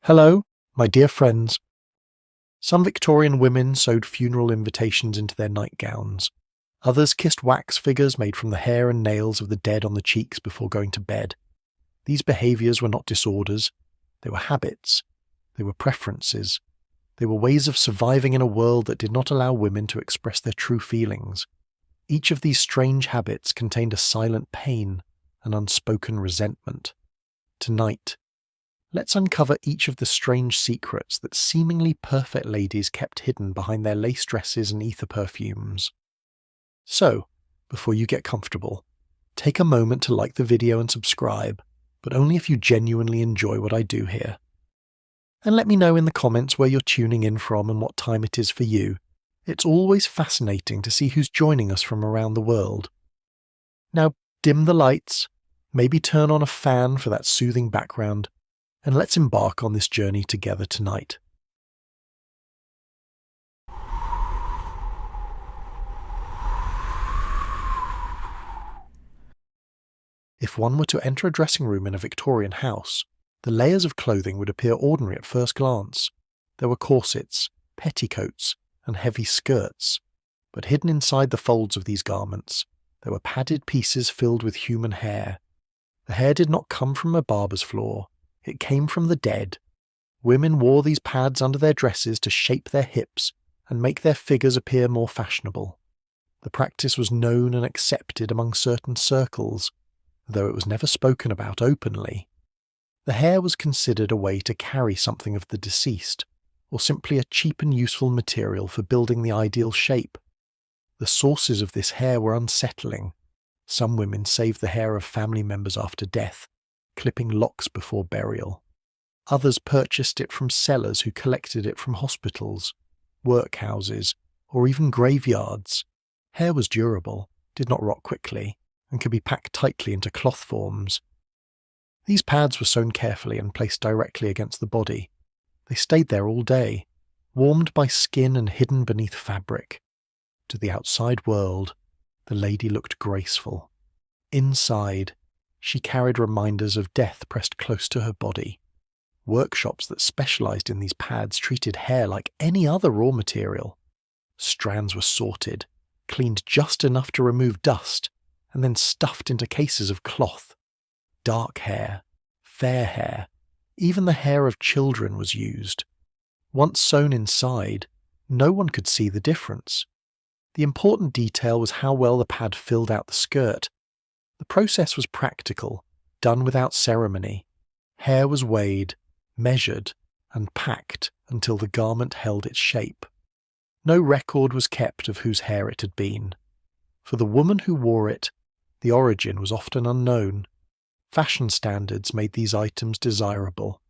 Hello, my dear friends. Some Victorian women sewed funeral invitations into their nightgowns. Others kissed wax figures made from the hair and nails of the dead on the cheeks before going to bed. These behaviours were not disorders. They were habits. They were preferences. They were ways of surviving in a world that did not allow women to express their true feelings. Each of these strange habits contained a silent pain, an unspoken resentment. Tonight, let's uncover each of the strange secrets that seemingly perfect ladies kept hidden behind their lace dresses and ether perfumes. So, before you get comfortable, take a moment to like the video and subscribe, but only if you genuinely enjoy what I do here. And let me know in the comments where you're tuning in from and what time it is for you. It's always fascinating to see who's joining us from around the world. Now, dim the lights, maybe turn on a fan for that soothing background, and let's embark on this journey together tonight. If one were to enter a dressing room in a Victorian house, the layers of clothing would appear ordinary at first glance. There were corsets, petticoats, and heavy skirts, but hidden inside the folds of these garments, there were padded pieces filled with human hair. The hair did not come from a barber's floor. It came from the dead. Women wore these pads under their dresses to shape their hips and make their figures appear more fashionable. The practice was known and accepted among certain circles, though it was never spoken about openly. The hair was considered a way to carry something of the deceased, or simply a cheap and useful material for building the ideal shape. The sources of this hair were unsettling. Some women saved the hair of family members after death, clipping locks before burial. Others purchased it from sellers who collected it from hospitals, workhouses, or even graveyards. Hair was durable, did not rot quickly, and could be packed tightly into cloth forms. These pads were sewn carefully and placed directly against the body. They stayed there all day, warmed by skin and hidden beneath fabric. To the outside world, the lady looked graceful. Inside, she carried reminders of death pressed close to her body. Workshops that specialized in these pads treated hair like any other raw material. Strands were sorted, cleaned just enough to remove dust, and then stuffed into cases of cloth. Dark hair, fair hair, even the hair of children was used. Once sewn inside, no one could see the difference. The important detail was how well the pad filled out the skirt. The process was practical, done without ceremony. Hair was weighed, measured, and packed until the garment held its shape. No record was kept of whose hair it had been. For the woman who wore it, the origin was often unknown. Fashion standards made these items desirable.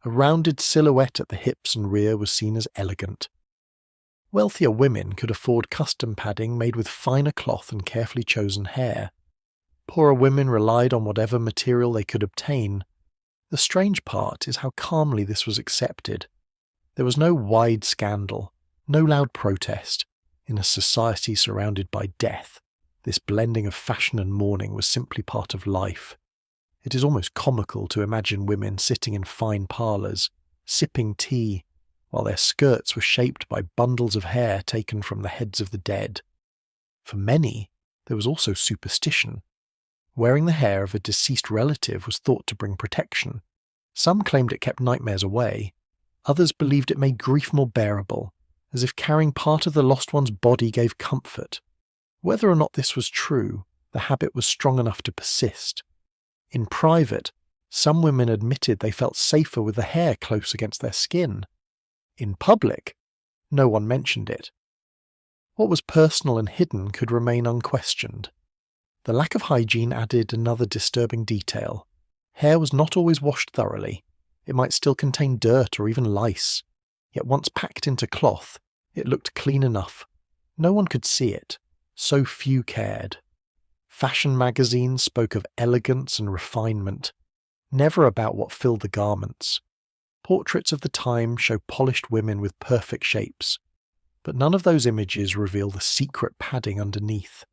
A rounded silhouette at the hips and rear was seen as elegant. Wealthier women could afford custom padding made with finer cloth and carefully chosen hair. Poorer women relied on whatever material they could obtain. The strange part is how calmly this was accepted. There was no wide scandal, no loud protest. In a society surrounded by death, this blending of fashion and mourning was simply part of life. It is almost comical to imagine women sitting in fine parlours, sipping tea, while their skirts were shaped by bundles of hair taken from the heads of the dead. For many, there was also superstition. Wearing the hair of a deceased relative was thought to bring protection. Some claimed it kept nightmares away. Others believed it made grief more bearable, as if carrying part of the lost one's body gave comfort. Whether or not this was true, the habit was strong enough to persist. In private, some women admitted they felt safer with the hair close against their skin. In public, no one mentioned it. What was personal and hidden could remain unquestioned. The lack of hygiene added another disturbing detail. Hair was not always washed thoroughly. It might still contain dirt or even lice. Yet once packed into cloth, it looked clean enough. No one could see it. So few cared. Fashion magazines spoke of elegance and refinement, never about what filled the garments. Portraits of the time show polished women with perfect shapes, but none of those images reveal the secret padding underneath.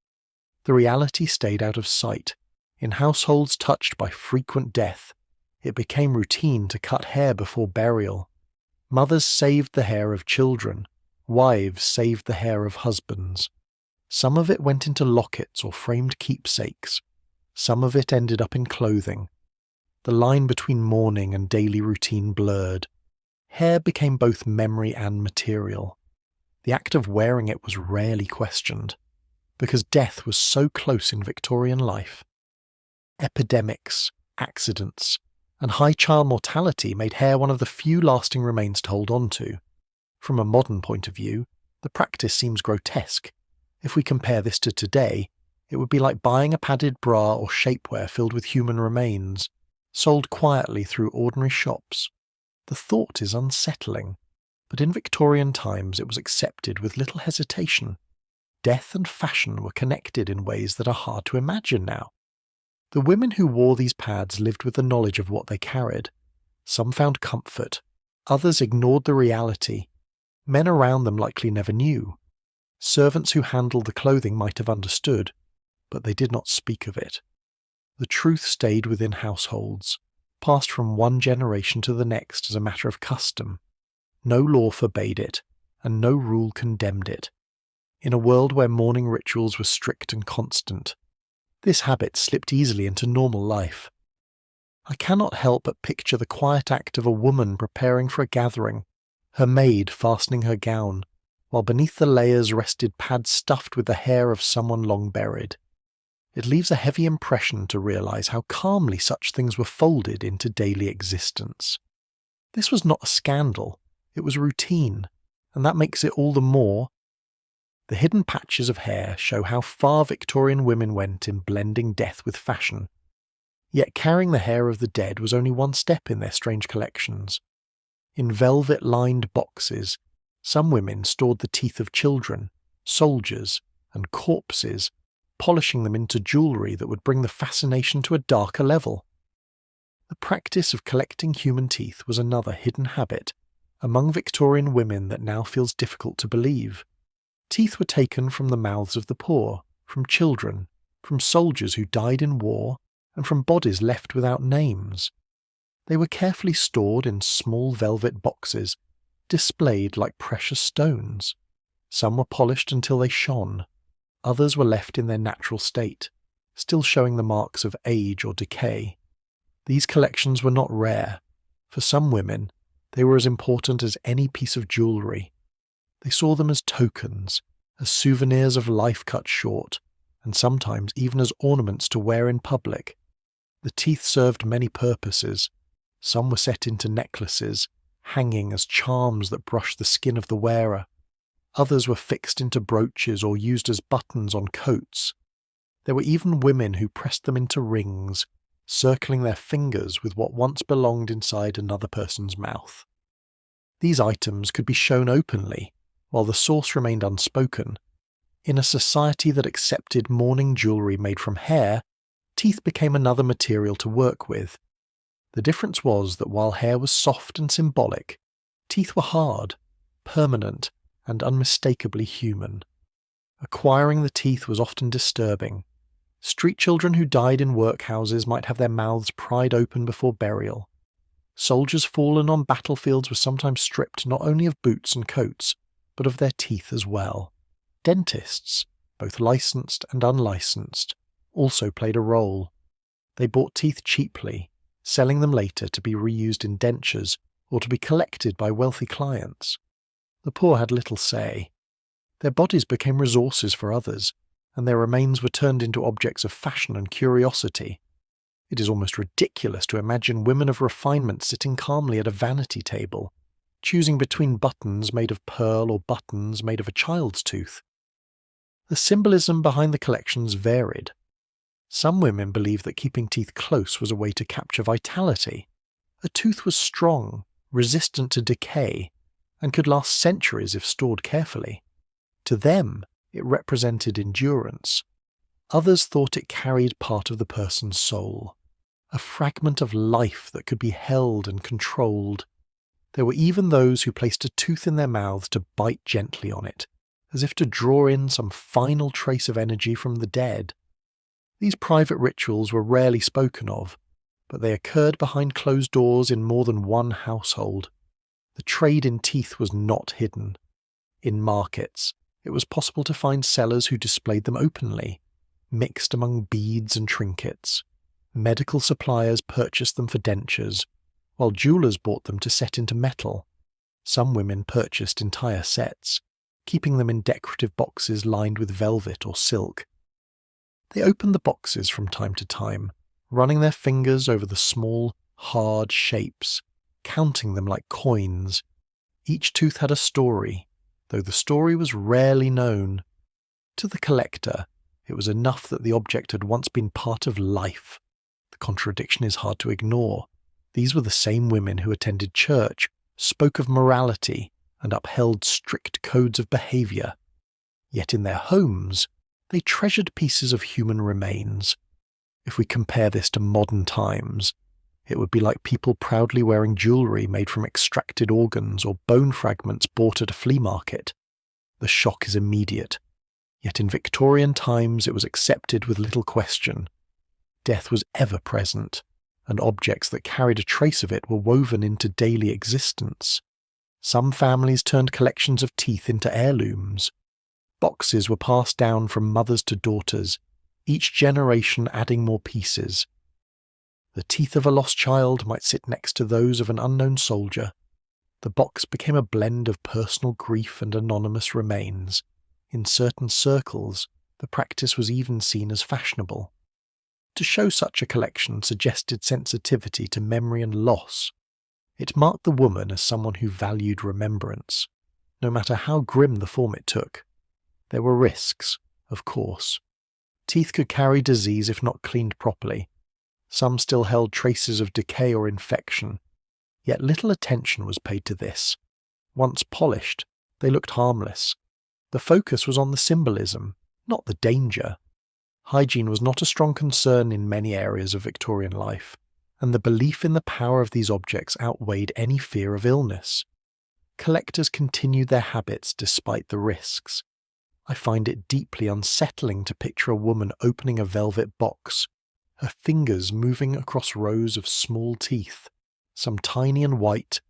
The reality stayed out of sight. In households touched by frequent death, It became routine to cut hair before burial. Mothers saved the hair of children. Wives saved the hair of husbands. Some of it went into lockets or framed keepsakes. Some of it ended up in clothing. The line between mourning and daily routine blurred. Hair became both memory and material. The act of wearing it was rarely questioned, because death was so close in Victorian life. Epidemics, accidents, and high child mortality made hair one of the few lasting remains to hold on to. From a modern point of view, the practice seems grotesque. If we compare this to today, it would be like buying a padded bra or shapewear filled with human remains, sold quietly through ordinary shops. The thought is unsettling, but in Victorian times it was accepted with little hesitation. Death and fashion were connected in ways that are hard to imagine now. The women who wore these pads lived with the knowledge of what they carried. Some found comfort, others ignored the reality. Men around them likely never knew. Servants who handled the clothing might have understood, but they did not speak of it. The truth stayed within households, passed from one generation to the next as a matter of custom. No law forbade it, and no rule condemned it. In a world where mourning rituals were strict and constant, this habit slipped easily into normal life. I cannot help but picture the quiet act of a woman preparing for a gathering, her maid fastening her gown, while beneath the layers rested pads stuffed with the hair of someone long buried. It leaves a heavy impression to realize how calmly such things were folded into daily existence. This was not a scandal, it was routine, and that makes it all the more. The hidden patches of hair show how far Victorian women went in blending death with fashion. Yet carrying the hair of the dead was only one step in their strange collections. In velvet-lined boxes, some women stored the teeth of children, soldiers, and corpses, polishing them into jewellery that would bring the fascination to a darker level. The practice of collecting human teeth was another hidden habit among Victorian women that now feels difficult to believe. Teeth were taken from the mouths of the poor, from children, from soldiers who died in war, and from bodies left without names. They were carefully stored in small velvet boxes, displayed like precious stones. Some were polished until they shone. Others were left in their natural state, still showing the marks of age or decay. These collections were not rare. For some women, they were as important as any piece of jewellery. They saw them as tokens, as souvenirs of life cut short, and sometimes even as ornaments to wear in public. The teeth served many purposes. Some were set into necklaces, hanging as charms that brushed the skin of the wearer. Others were fixed into brooches or used as buttons on coats. There were even women who pressed them into rings, circling their fingers with what once belonged inside another person's mouth. These items could be shown openly, while the source remained unspoken. In a society that accepted mourning jewellery made from hair, teeth became another material to work with. The difference was that while hair was soft and symbolic, teeth were hard, permanent, and unmistakably human. Acquiring the teeth was often disturbing. Street children who died in workhouses might have their mouths pried open before burial. Soldiers fallen on battlefields were sometimes stripped not only of boots and coats, but of their teeth as well. Dentists, both licensed and unlicensed, also played a role. They bought teeth cheaply, selling them later to be reused in dentures or to be collected by wealthy clients. The poor had little say. Their bodies became resources for others, and their remains were turned into objects of fashion and curiosity. It is almost ridiculous to imagine women of refinement sitting calmly at a vanity table, choosing between buttons made of pearl or buttons made of a child's tooth. The symbolism behind the collections varied. Some women believed that keeping teeth close was a way to capture vitality. A tooth was strong, resistant to decay, and could last centuries if stored carefully. To them, it represented endurance. Others thought it carried part of the person's soul, a fragment of life that could be held and controlled. There were even those who placed a tooth in their mouths to bite gently on it, as if to draw in some final trace of energy from the dead. These private rituals were rarely spoken of, but they occurred behind closed doors in more than one household. The trade in teeth was not hidden. In markets, it was possible to find sellers who displayed them openly, mixed among beads and trinkets. Medical suppliers purchased them for dentures, while jewelers bought them to set into metal. Some women purchased entire sets, keeping them in decorative boxes lined with velvet or silk. They opened the boxes from time to time, running their fingers over the small, hard shapes, counting them like coins. Each tooth had a story, though the story was rarely known. To the collector, it was enough that the object had once been part of life. The contradiction is hard to ignore. These were the same women who attended church, spoke of morality, and upheld strict codes of behaviour. Yet in their homes, they treasured pieces of human remains. If we compare this to modern times, it would be like people proudly wearing jewellery made from extracted organs or bone fragments bought at a flea market. The shock is immediate. Yet in Victorian times it was accepted with little question. Death was ever present, and objects that carried a trace of it were woven into daily existence. Some families turned collections of teeth into heirlooms. Boxes were passed down from mothers to daughters, each generation adding more pieces. The teeth of a lost child might sit next to those of an unknown soldier. The box became a blend of personal grief and anonymous remains. In certain circles, the practice was even seen as fashionable. To show such a collection suggested sensitivity to memory and loss. It marked the woman as someone who valued remembrance, no matter how grim the form it took. There were risks, of course. Teeth could carry disease if not cleaned properly. Some still held traces of decay or infection, yet little attention was paid to this. Once polished, they looked harmless. The focus was on the symbolism, not the danger. Hygiene was not a strong concern in many areas of Victorian life, and the belief in the power of these objects outweighed any fear of illness. Collectors continued their habits despite the risks. I find it deeply unsettling to picture a woman opening a velvet box, her fingers moving across rows of small teeth, some tiny and white,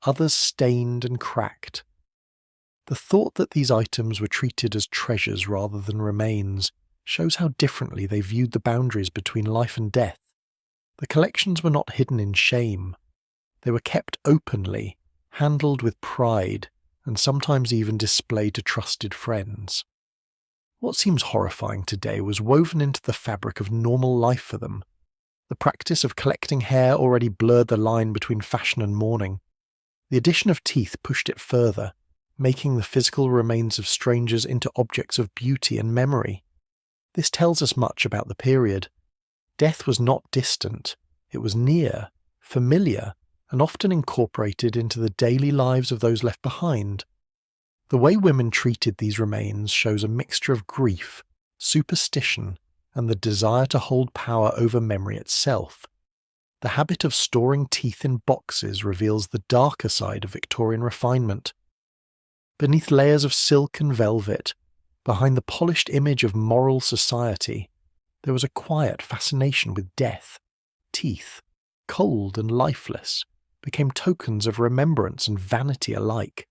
others stained and cracked. The thought that these items were treated as treasures rather than remains shows how differently they viewed the boundaries between life and death. The collections were not hidden in shame. They were kept openly, handled with pride, and sometimes even displayed to trusted friends. What seems horrifying today was woven into the fabric of normal life for them. The practice of collecting hair already blurred the line between fashion and mourning. The addition of teeth pushed it further, making the physical remains of strangers into objects of beauty and memory. This tells us much about the period. Death was not distant, it was near, familiar, and often incorporated into the daily lives of those left behind. The way women treated these remains shows a mixture of grief, superstition, and the desire to hold power over memory itself. The habit of storing teeth in boxes reveals the darker side of Victorian refinement. Beneath layers of silk and velvet, behind the polished image of moral society, there was a quiet fascination with death. Teeth, cold and lifeless, became tokens of remembrance and vanity alike.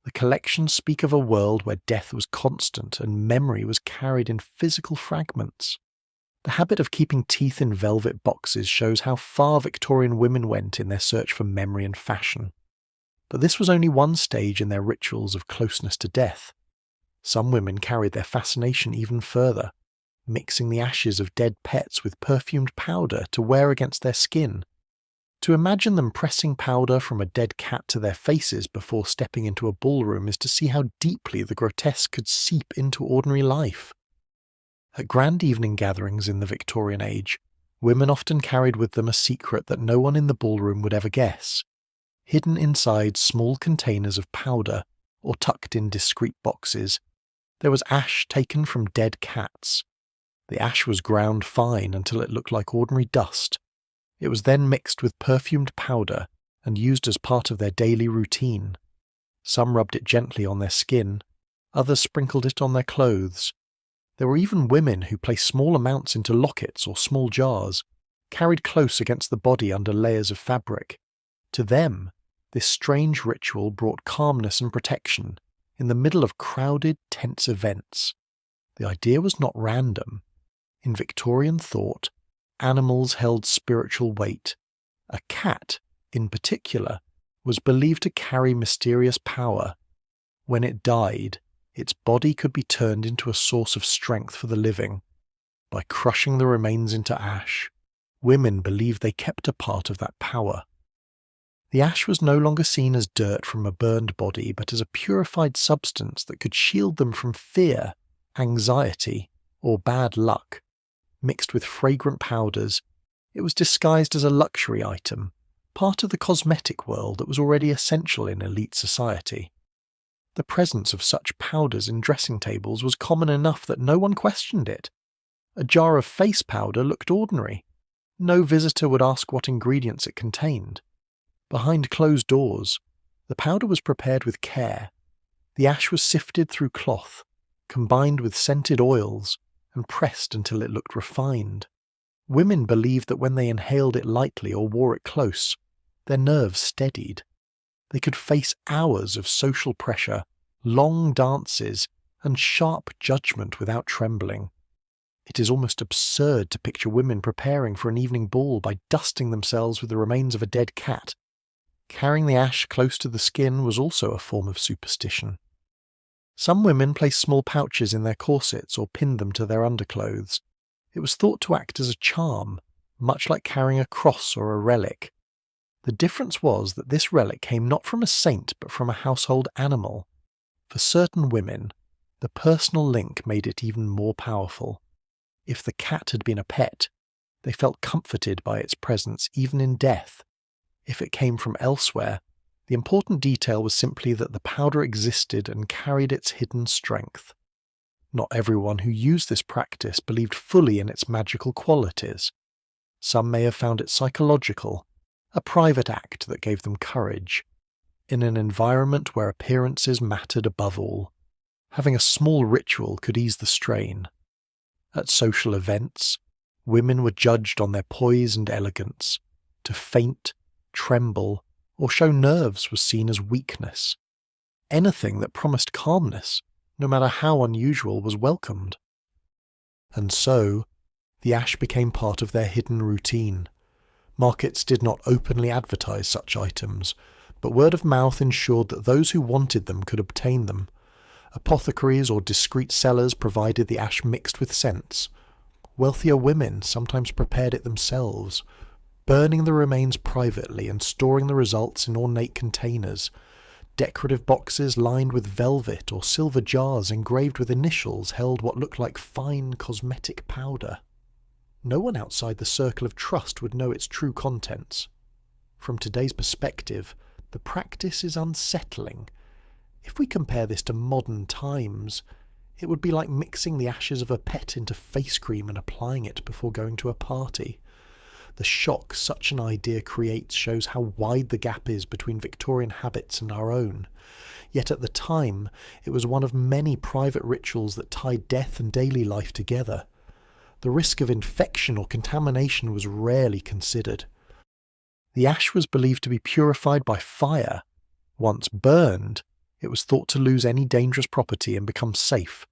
The collections speak of a world where death was constant and memory was carried in physical fragments. The habit of keeping teeth in velvet boxes shows how far Victorian women went in their search for memory and fashion. But this was only one stage in their rituals of closeness to death. Some women carried their fascination even further, mixing the ashes of dead pets with perfumed powder to wear against their skin. To imagine them pressing powder from a dead cat to their faces before stepping into a ballroom is to see how deeply the grotesque could seep into ordinary life. At grand evening gatherings in the Victorian age, women often carried with them a secret that no one in the ballroom would ever guess. Hidden inside small containers of powder, or tucked in discreet boxes, there was ash taken from dead cats. The ash was ground fine until it looked like ordinary dust. It was then mixed with perfumed powder and used as part of their daily routine. Some rubbed it gently on their skin, others sprinkled it on their clothes. There were even women who placed small amounts into lockets or small jars, carried close against the body under layers of fabric. To them, this strange ritual brought calmness and protection in the middle of crowded, tense events. The idea was not random. In Victorian thought, animals held spiritual weight. A cat, in particular, was believed to carry mysterious power. When it died, its body could be turned into a source of strength for the living. By crushing the remains into ash, women believed they kept a part of that power. The ash was no longer seen as dirt from a burned body, but as a purified substance that could shield them from fear, anxiety, or bad luck. Mixed with fragrant powders, it was disguised as a luxury item, part of the cosmetic world that was already essential in elite society. The presence of such powders in dressing tables was common enough that no one questioned it. A jar of face powder looked ordinary. No visitor would ask what ingredients it contained. Behind closed doors, the powder was prepared with care. The ash was sifted through cloth, combined with scented oils, and pressed until it looked refined. Women believed that when they inhaled it lightly or wore it close, their nerves steadied. They could face hours of social pressure, long dances, and sharp judgment without trembling. It is almost absurd to picture women preparing for an evening ball by dusting themselves with the remains of a dead cat. Carrying the ash close to the skin was also a form of superstition. Some women placed small pouches in their corsets or pinned them to their underclothes. It was thought to act as a charm, much like carrying a cross or a relic. The difference was that this relic came not from a saint but from a household animal. For certain women, the personal link made it even more powerful. If the cat had been a pet, they felt comforted by its presence even in death. If it came from elsewhere, the important detail was simply that the powder existed and carried its hidden strength. Not everyone who used this practice believed fully in its magical qualities. Some may have found it psychological, a private act that gave them courage. In an environment where appearances mattered above all, having a small ritual could ease the strain. At social events, women were judged on their poise and elegance. To faint, tremble, or show nerves was seen as weakness. Anything that promised calmness, no matter how unusual, was welcomed. And so, the ash became part of their hidden routine. Markets did not openly advertise such items, but word of mouth ensured that those who wanted them could obtain them. Apothecaries or discreet sellers provided the ash mixed with scents. Wealthier women sometimes prepared it themselves, burning the remains privately and storing the results in ornate containers. Decorative boxes lined with velvet or silver jars engraved with initials held what looked like fine cosmetic powder. No one outside the circle of trust would know its true contents. From today's perspective, the practice is unsettling. If we compare this to modern times, it would be like mixing the ashes of a pet into face cream and applying it before going to a party. The shock such an idea creates shows how wide the gap is between Victorian habits and our own. Yet at the time, it was one of many private rituals that tied death and daily life together. The risk of infection or contamination was rarely considered. The ash was believed to be purified by fire. Once burned, it was thought to lose any dangerous property and become safe.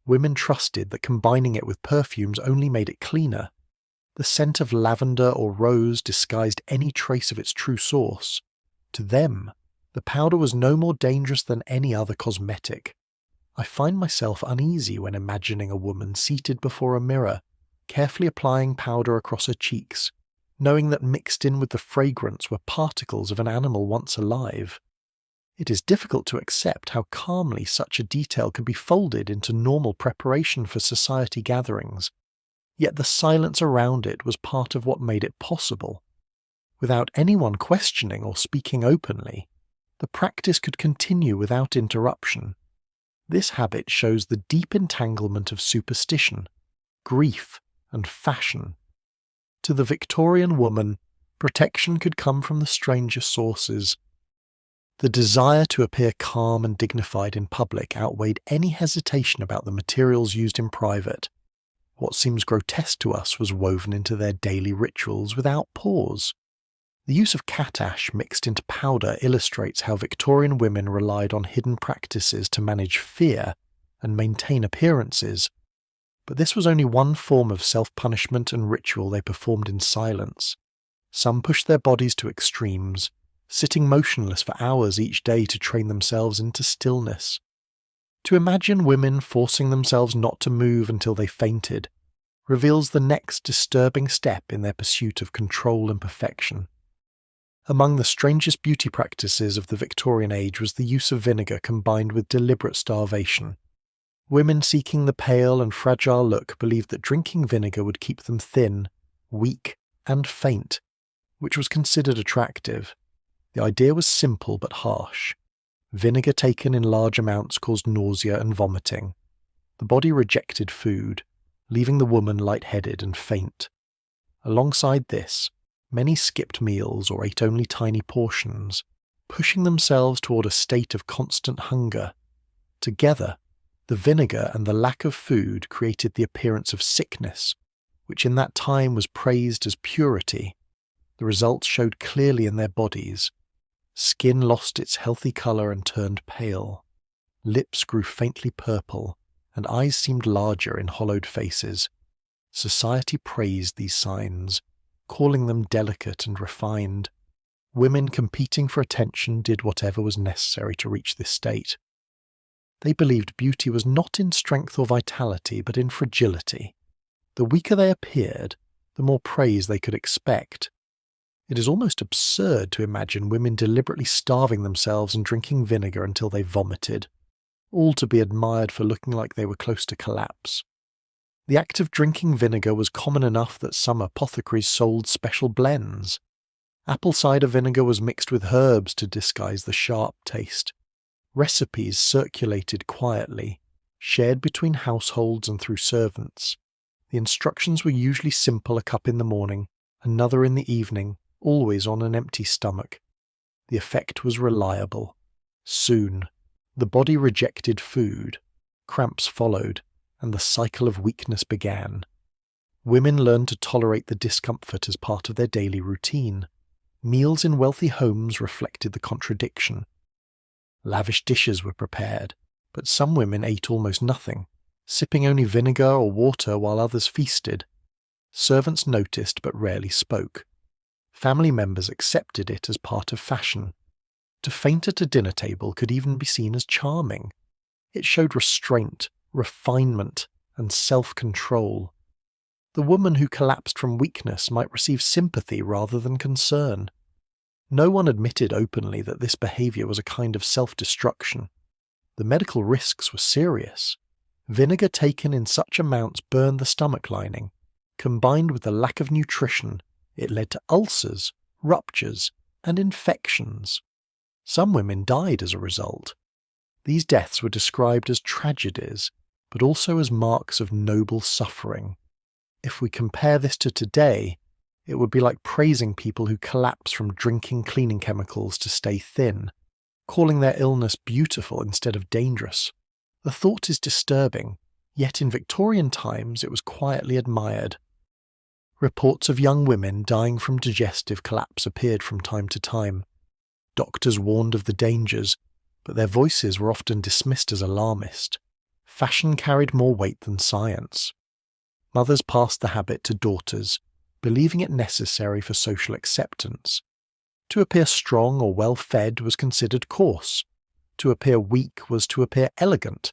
Women trusted that combining it with perfumes only made it cleaner. The scent of lavender or rose disguised any trace of its true source. To them, the powder was no more dangerous than any other cosmetic. I find myself uneasy when imagining a woman seated before a mirror, carefully applying powder across her cheeks, knowing that mixed in with the fragrance were particles of an animal once alive. It is difficult to accept how calmly such a detail could be folded into normal preparation for society gatherings. Yet the silence around it was part of what made it possible. Without anyone questioning or speaking openly, the practice could continue without interruption. This habit shows the deep entanglement of superstition, grief, and fashion. To the Victorian woman, protection could come from the strangest sources. The desire to appear calm and dignified in public outweighed any hesitation about the materials used in private. What seems grotesque to us was woven into their daily rituals without pause. The use of cat ash mixed into powder illustrates how Victorian women relied on hidden practices to manage fear and maintain appearances. But this was only one form of self-punishment and ritual they performed in silence. Some pushed their bodies to extremes, sitting motionless for hours each day to train themselves into stillness. To imagine women forcing themselves not to move until they fainted reveals the next disturbing step in their pursuit of control and perfection. Among the strangest beauty practices of the Victorian age was the use of vinegar combined with deliberate starvation. Women seeking the pale and fragile look believed that drinking vinegar would keep them thin, weak, and faint, which was considered attractive. The idea was simple but harsh. Vinegar taken in large amounts caused nausea and vomiting. The body rejected food, leaving the woman lightheaded and faint. Alongside this, many skipped meals or ate only tiny portions, pushing themselves toward a state of constant hunger. Together, the vinegar and the lack of food created the appearance of sickness, which in that time was praised as purity. The results showed clearly in their bodies. Skin lost its healthy colour and turned pale. Lips grew faintly purple, and eyes seemed larger in hollowed faces. Society praised these signs, calling them delicate and refined. Women competing for attention did whatever was necessary to reach this state. They believed beauty was not in strength or vitality, but in fragility. The weaker they appeared, the more praise they could expect. It is almost absurd to imagine women deliberately starving themselves and drinking vinegar until they vomited, all to be admired for looking like they were close to collapse. The act of drinking vinegar was common enough that some apothecaries sold special blends. Apple cider vinegar was mixed with herbs to disguise the sharp taste. Recipes circulated quietly, shared between households and through servants. The instructions were usually simple: a cup in the morning, another in the evening, always on an empty stomach. The effect was reliable. Soon, the body rejected food, cramps followed, and the cycle of weakness began. Women learned to tolerate the discomfort as part of their daily routine. Meals in wealthy homes reflected the contradiction. Lavish dishes were prepared, but some women ate almost nothing, sipping only vinegar or water while others feasted. Servants noticed but rarely spoke. Family members accepted it as part of fashion. To faint at a dinner table could even be seen as charming. It showed restraint, refinement, and self-control. The woman who collapsed from weakness might receive sympathy rather than concern. No one admitted openly that this behavior was a kind of self-destruction. The medical risks were serious. Vinegar taken in such amounts burned the stomach lining. Combined with the lack of nutrition, it led to ulcers, ruptures, and infections. Some women died as a result. These deaths were described as tragedies, but also as marks of noble suffering. If we compare this to today, it would be like praising people who collapse from drinking cleaning chemicals to stay thin, calling their illness beautiful instead of dangerous. The thought is disturbing, yet in Victorian times it was quietly admired. Reports of young women dying from digestive collapse appeared from time to time. Doctors warned of the dangers, but their voices were often dismissed as alarmist. Fashion carried more weight than science. Mothers passed the habit to daughters, believing it necessary for social acceptance. To appear strong or well-fed was considered coarse. To appear weak was to appear elegant.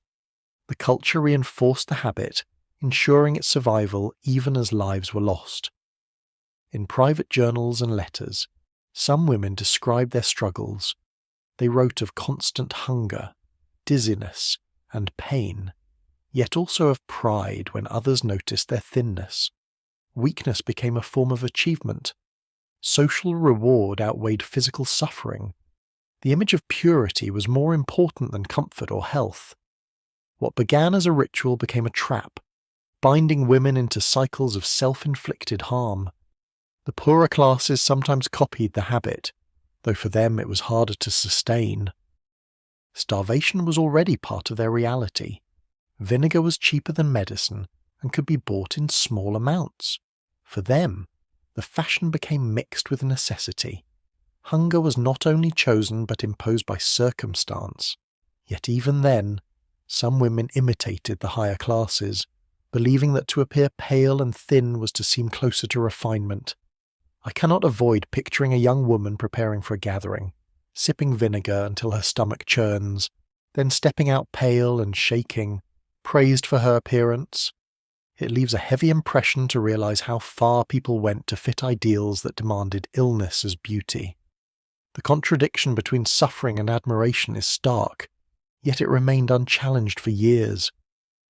The culture reinforced the habit, ensuring its survival even as lives were lost. In private journals and letters, some women described their struggles. They wrote of constant hunger, dizziness, and pain, yet also of pride when others noticed their thinness. Weakness became a form of achievement. Social reward outweighed physical suffering. The image of purity was more important than comfort or health. What began as a ritual became a trap, binding women into cycles of self-inflicted harm. The poorer classes sometimes copied the habit, though for them it was harder to sustain. Starvation was already part of their reality. Vinegar was cheaper than medicine, and could be bought in small amounts. For them, the fashion became mixed with necessity. Hunger was not only chosen but imposed by circumstance. Yet even then, some women imitated the higher classes, believing that to appear pale and thin was to seem closer to refinement. I cannot avoid picturing a young woman preparing for a gathering, sipping vinegar until her stomach churns, then stepping out pale and shaking, praised for her appearance. It leaves a heavy impression to realize how far people went to fit ideals that demanded illness as beauty. The contradiction between suffering and admiration is stark, yet it remained unchallenged for years.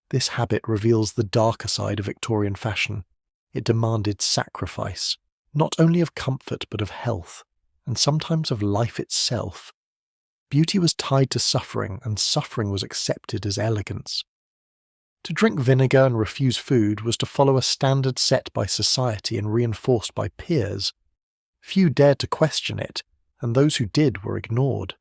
This habit reveals the darker side of Victorian fashion. It demanded sacrifice, not only of comfort but of health, and sometimes of life itself. Beauty was tied to suffering, and suffering was accepted as elegance. To drink vinegar and refuse food was to follow a standard set by society and reinforced by peers. Few dared to question it, and those who did were ignored.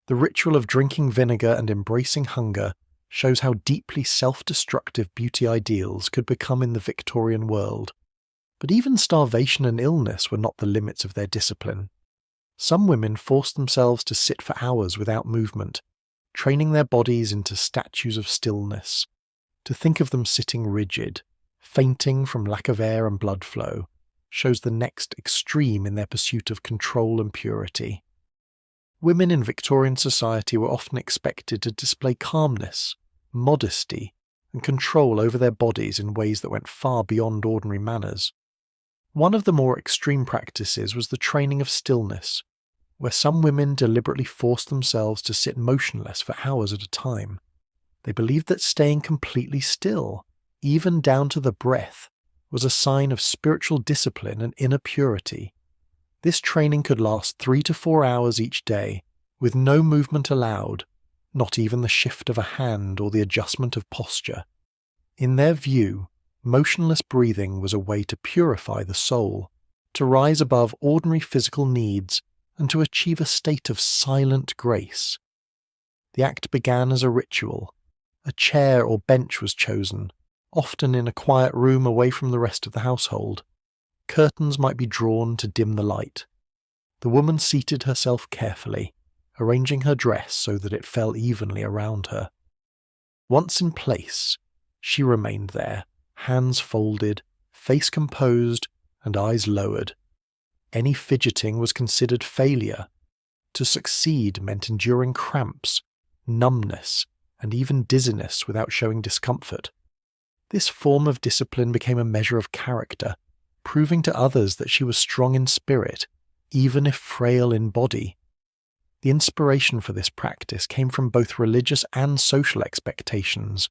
The ritual of drinking vinegar and embracing hunger shows how deeply self-destructive beauty ideals could become in the Victorian world. But even starvation and illness were not the limits of their discipline. Some women forced themselves to sit for hours without movement, training their bodies into statues of stillness. To think of them sitting rigid, fainting from lack of air and blood flow, shows the next extreme in their pursuit of control and purity. Women in Victorian society were often expected to display calmness, modesty, and control over their bodies in ways that went far beyond ordinary manners. One of the more extreme practices was the training of stillness, where some women deliberately forced themselves to sit motionless for hours at a time. They believed that staying completely still, even down to the breath, was a sign of spiritual discipline and inner purity. This training could last 3 to 4 hours each day, with no movement allowed, not even the shift of a hand or the adjustment of posture. In their view, motionless breathing was a way to purify the soul, to rise above ordinary physical needs, and to achieve a state of silent grace. The act began as a ritual. A chair or bench was chosen, often in a quiet room away from the rest of the household. Curtains might be drawn to dim the light. The woman seated herself carefully, arranging her dress so that it fell evenly around her. Once in place, she remained there, hands folded, face composed, and eyes lowered. Any fidgeting was considered failure. To succeed meant enduring cramps, numbness, and even dizziness without showing discomfort. This form of discipline became a measure of character, proving to others that she was strong in spirit, even if frail in body. The inspiration for this practice came from both religious and social expectations.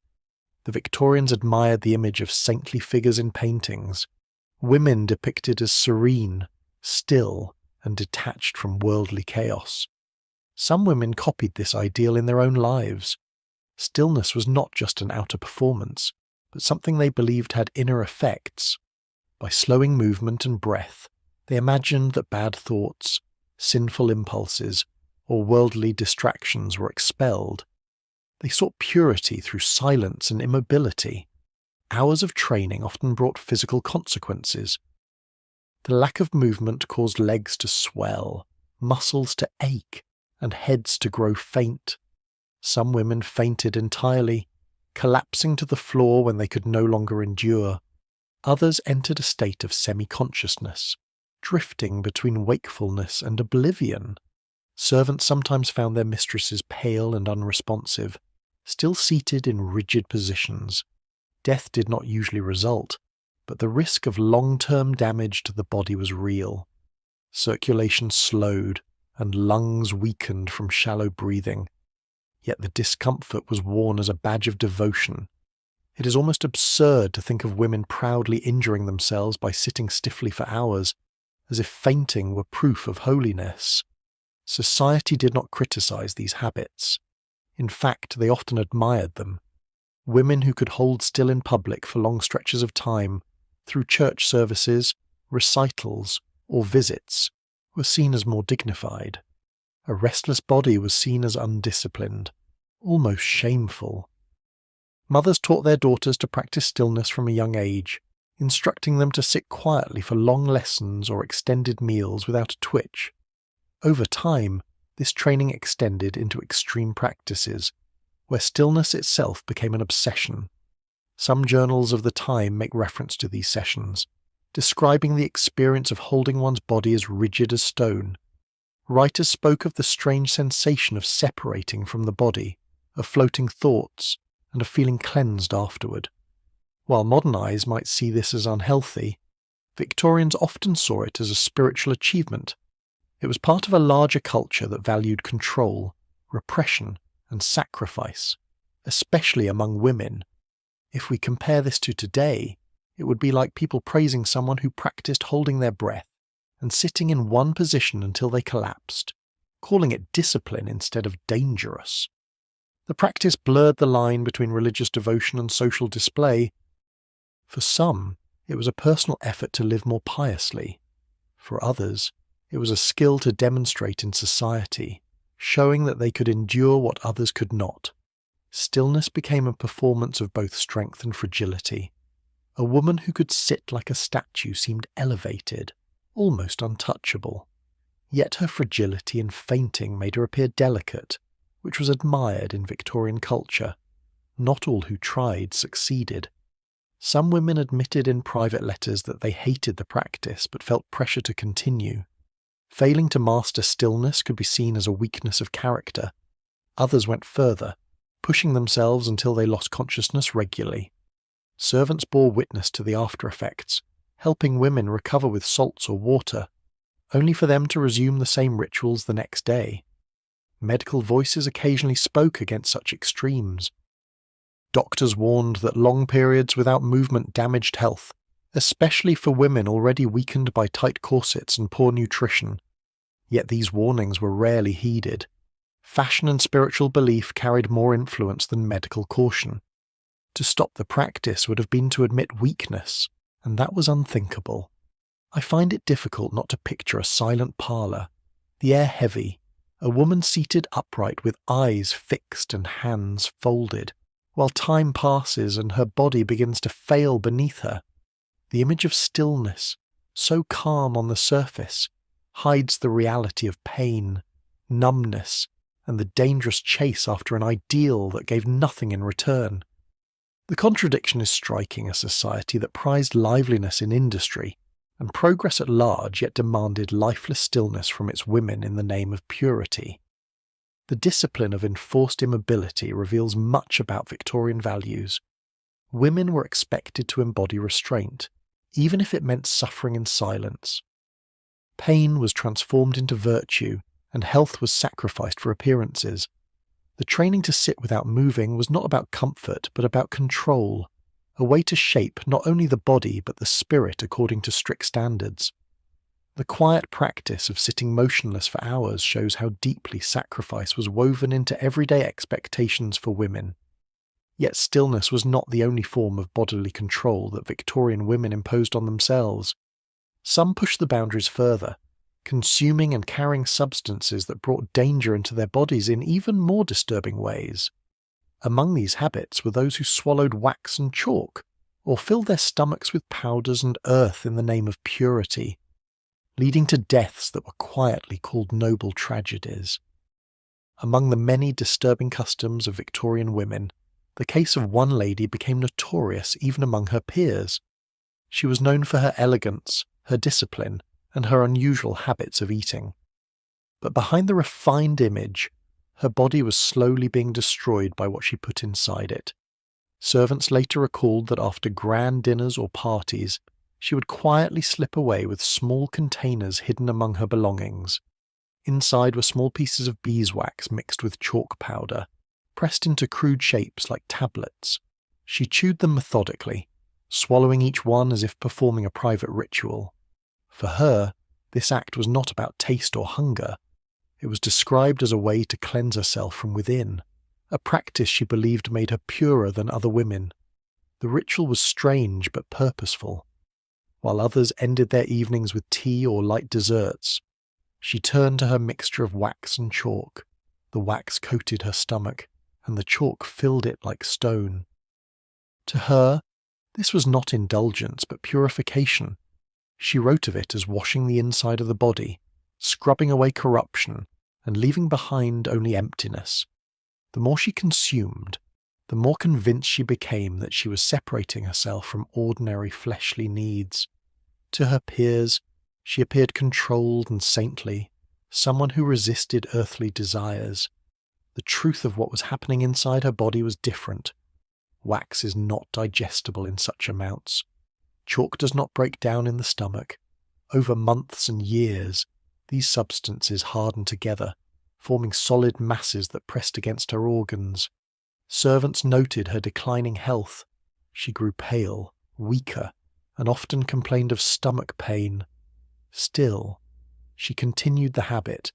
The Victorians admired the image of saintly figures in paintings, women depicted as serene, still, and detached from worldly chaos. Some women copied this ideal in their own lives. Stillness was not just an outer performance, but something they believed had inner effects. By slowing movement and breath, they imagined that bad thoughts, sinful impulses, or worldly distractions were expelled. They sought purity through silence and immobility. Hours of training often brought physical consequences. The lack of movement caused legs to swell, muscles to ache, and heads to grow faint. Some women fainted entirely, collapsing to the floor when they could no longer endure. Others entered a state of semi-consciousness, drifting between wakefulness and oblivion. Servants sometimes found their mistresses pale and unresponsive, still seated in rigid positions. Death did not usually result, but the risk of long-term damage to the body was real. Circulation slowed, and lungs weakened from shallow breathing. Yet the discomfort was worn as a badge of devotion. It is almost absurd to think of women proudly injuring themselves by sitting stiffly for hours, as if fainting were proof of holiness. Society did not criticize these habits. In fact, they often admired them. Women who could hold still in public for long stretches of time, through church services, recitals, or visits, were seen as more dignified. A restless body was seen as undisciplined, almost shameful. Mothers taught their daughters to practice stillness from a young age, instructing them to sit quietly for long lessons or extended meals without a twitch. Over time, this training extended into extreme practices, where stillness itself became an obsession. Some journals of the time make reference to these sessions, describing the experience of holding one's body as rigid as stone. Writers spoke of the strange sensation of separating from the body, of floating thoughts, and of feeling cleansed afterward. While modern eyes might see this as unhealthy, Victorians often saw it as a spiritual achievement. It was part of a larger culture that valued control, repression, and sacrifice, especially among women. If we compare this to today, it would be like people praising someone who practiced holding their breath and sitting in one position until they collapsed, calling it discipline instead of dangerous. The practice blurred the line between religious devotion and social display. For some, it was a personal effort to live more piously. For others, it was a skill to demonstrate in society, showing that they could endure what others could not. Stillness became a performance of both strength and fragility. A woman who could sit like a statue seemed elevated, almost untouchable. Yet her fragility and fainting made her appear delicate, which was admired in Victorian culture. Not all who tried succeeded. Some women admitted in private letters that they hated the practice but felt pressure to continue. Failing to master stillness could be seen as a weakness of character. Others went further, pushing themselves until they lost consciousness regularly. Servants bore witness to the after effects, helping women recover with salts or water, only for them to resume the same rituals the next day. Medical voices occasionally spoke against such extremes. Doctors warned that long periods without movement damaged health, especially for women already weakened by tight corsets and poor nutrition. Yet these warnings were rarely heeded. Fashion and spiritual belief carried more influence than medical caution. To stop the practice would have been to admit weakness, and that was unthinkable. I find it difficult not to picture a silent parlour, the air heavy, a woman seated upright with eyes fixed and hands folded, while time passes and her body begins to fail beneath her. The image of stillness, so calm on the surface, hides the reality of pain, numbness, and the dangerous chase after an ideal that gave nothing in return. The contradiction is striking: a society that prized liveliness in industry and progress at large yet demanded lifeless stillness from its women in the name of purity. The discipline of enforced immobility reveals much about Victorian values. Women were expected to embody restraint, even if it meant suffering in silence. Pain was transformed into virtue, and health was sacrificed for appearances. The training to sit without moving was not about comfort, but about control, a way to shape not only the body but the spirit according to strict standards. The quiet practice of sitting motionless for hours shows how deeply sacrifice was woven into everyday expectations for women. Yet stillness was not the only form of bodily control that Victorian women imposed on themselves. Some pushed the boundaries further, consuming and carrying substances that brought danger into their bodies in even more disturbing ways. Among these habits were those who swallowed wax and chalk, or filled their stomachs with powders and earth in the name of purity, leading to deaths that were quietly called noble tragedies. Among the many disturbing customs of Victorian women, the case of one lady became notorious even among her peers. She was known for her elegance, her discipline, and her unusual habits of eating. But behind the refined image, her body was slowly being destroyed by what she put inside it. Servants later recalled that after grand dinners or parties, she would quietly slip away with small containers hidden among her belongings. Inside were small pieces of beeswax mixed with chalk powder, pressed into crude shapes like tablets. She chewed them methodically, swallowing each one as if performing a private ritual. For her, this act was not about taste or hunger. It was described as a way to cleanse herself from within, a practice she believed made her purer than other women. The ritual was strange but purposeful. While others ended their evenings with tea or light desserts, she turned to her mixture of wax and chalk. The wax coated her stomach, and the chalk filled it like stone. To her, this was not indulgence but purification. She wrote of it as washing the inside of the body, scrubbing away corruption, and leaving behind only emptiness. The more she consumed, the more convinced she became that she was separating herself from ordinary fleshly needs. To her peers, she appeared controlled and saintly, someone who resisted earthly desires. The truth of what was happening inside her body was different. Wax is not digestible in such amounts. Chalk does not break down in the stomach. Over months and years, these substances hardened together, forming solid masses that pressed against her organs. Servants noted her declining health. She grew pale, weaker, and often complained of stomach pain. Still, she continued the habit,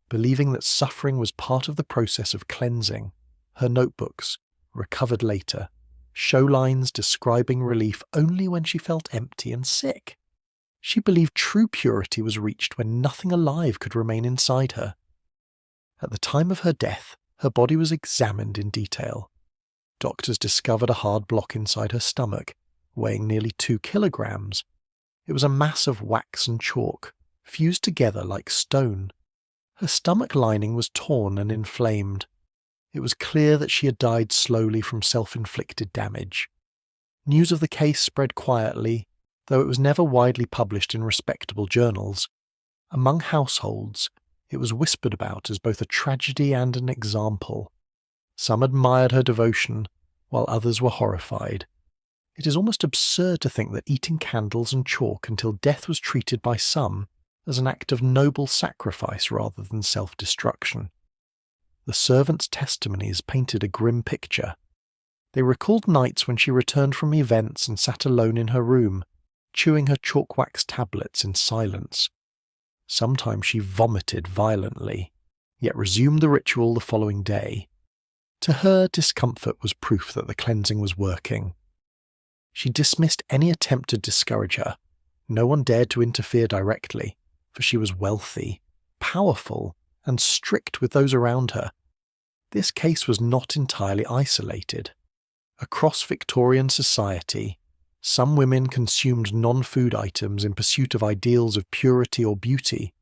believing that suffering was part of the process of cleansing. Her notebooks, recovered later, show lines describing relief only when she felt empty and sick. She believed true purity was reached when nothing alive could remain inside her. At the time of her death, her body was examined in detail. Doctors discovered a hard block inside her stomach, weighing nearly 2 kilograms. It was a mass of wax and chalk, fused together like stone. Her stomach lining was torn and inflamed. It was clear that she had died slowly from self-inflicted damage. News of the case spread quietly, though it was never widely published in respectable journals. Among households, it was whispered about as both a tragedy and an example. Some admired her devotion, while others were horrified. It is almost absurd to think that eating candles and chalk until death was treated by some as an act of noble sacrifice rather than self-destruction. The servants' testimonies painted a grim picture. They recalled nights when she returned from events and sat alone in her room, chewing her chalk wax tablets in silence. Sometimes she vomited violently, yet resumed the ritual the following day. To her, discomfort was proof that the cleansing was working. She dismissed any attempt to discourage her. No one dared to interfere directly, for she was wealthy, powerful, and strict with those around her. This case was not entirely isolated. Across Victorian society, some women consumed non-food items in pursuit of ideals of purity or beauty.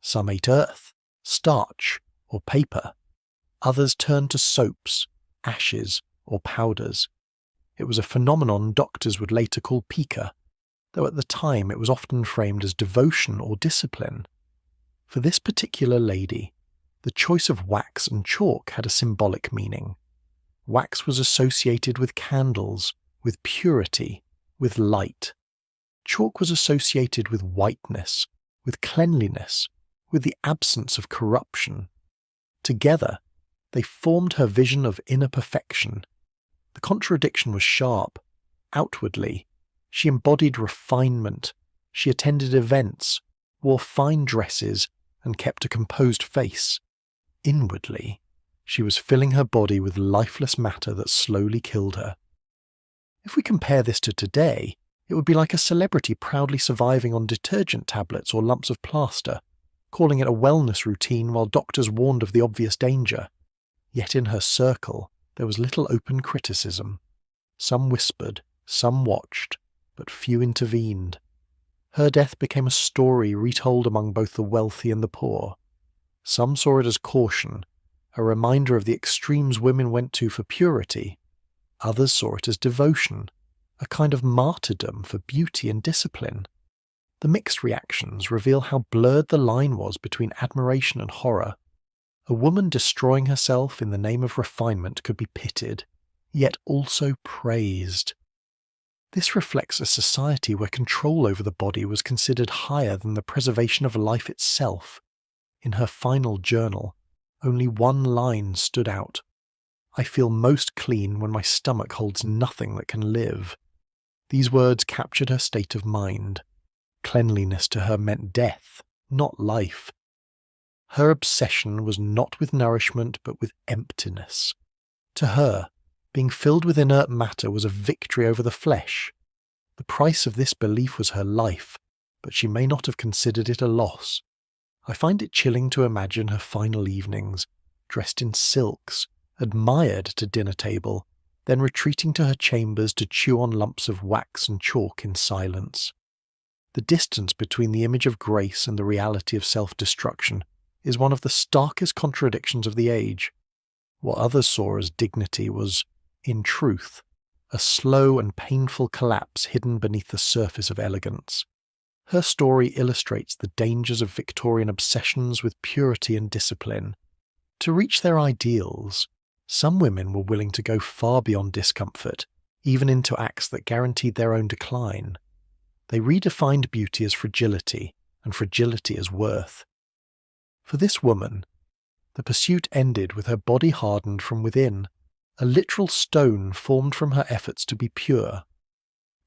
Some ate earth, starch, or paper. Others turned to soaps, ashes, or powders. It was a phenomenon doctors would later call pica, though at the time it was often framed as devotion or discipline. For this particular lady, the choice of wax and chalk had a symbolic meaning. Wax was associated with candles, with purity, with light. Chalk was associated with whiteness, with cleanliness, with the absence of corruption. Together, they formed her vision of inner perfection. The contradiction was sharp. Outwardly, she embodied refinement. She attended events, wore fine dresses, and kept a composed face. Inwardly, she was filling her body with lifeless matter that slowly killed her. If we compare this to today, it would be like a celebrity proudly surviving on detergent tablets or lumps of plaster, calling it a wellness routine while doctors warned of the obvious danger. Yet in her circle, there was little open criticism. Some whispered, some watched, but few intervened. Her death became a story retold among both the wealthy and the poor. Some saw it as caution, a reminder of the extremes women went to for purity. Others saw it as devotion, a kind of martyrdom for beauty and discipline. The mixed reactions reveal how blurred the line was between admiration and horror. A woman destroying herself in the name of refinement could be pitied, yet also praised. This reflects a society where control over the body was considered higher than the preservation of life itself. In her final journal, only one line stood out. "I feel most clean when my stomach holds nothing that can live." These words captured her state of mind. Cleanliness to her meant death, not life. Her obsession was not with nourishment but with emptiness. To her, being filled with inert matter was a victory over the flesh. The price of this belief was her life, but she may not have considered it a loss. I find it chilling to imagine her final evenings, dressed in silks, admired at a dinner table, then retreating to her chambers to chew on lumps of wax and chalk in silence. The distance between the image of grace and the reality of self-destruction is one of the starkest contradictions of the age. What others saw as dignity was, in truth, a slow and painful collapse hidden beneath the surface of elegance. Her story illustrates the dangers of Victorian obsessions with purity and discipline. To reach their ideals, some women were willing to go far beyond discomfort, even into acts that guaranteed their own decline. They redefined beauty as fragility, and fragility as worth. For this woman, the pursuit ended with her body hardened from within, a literal stone formed from her efforts to be pure.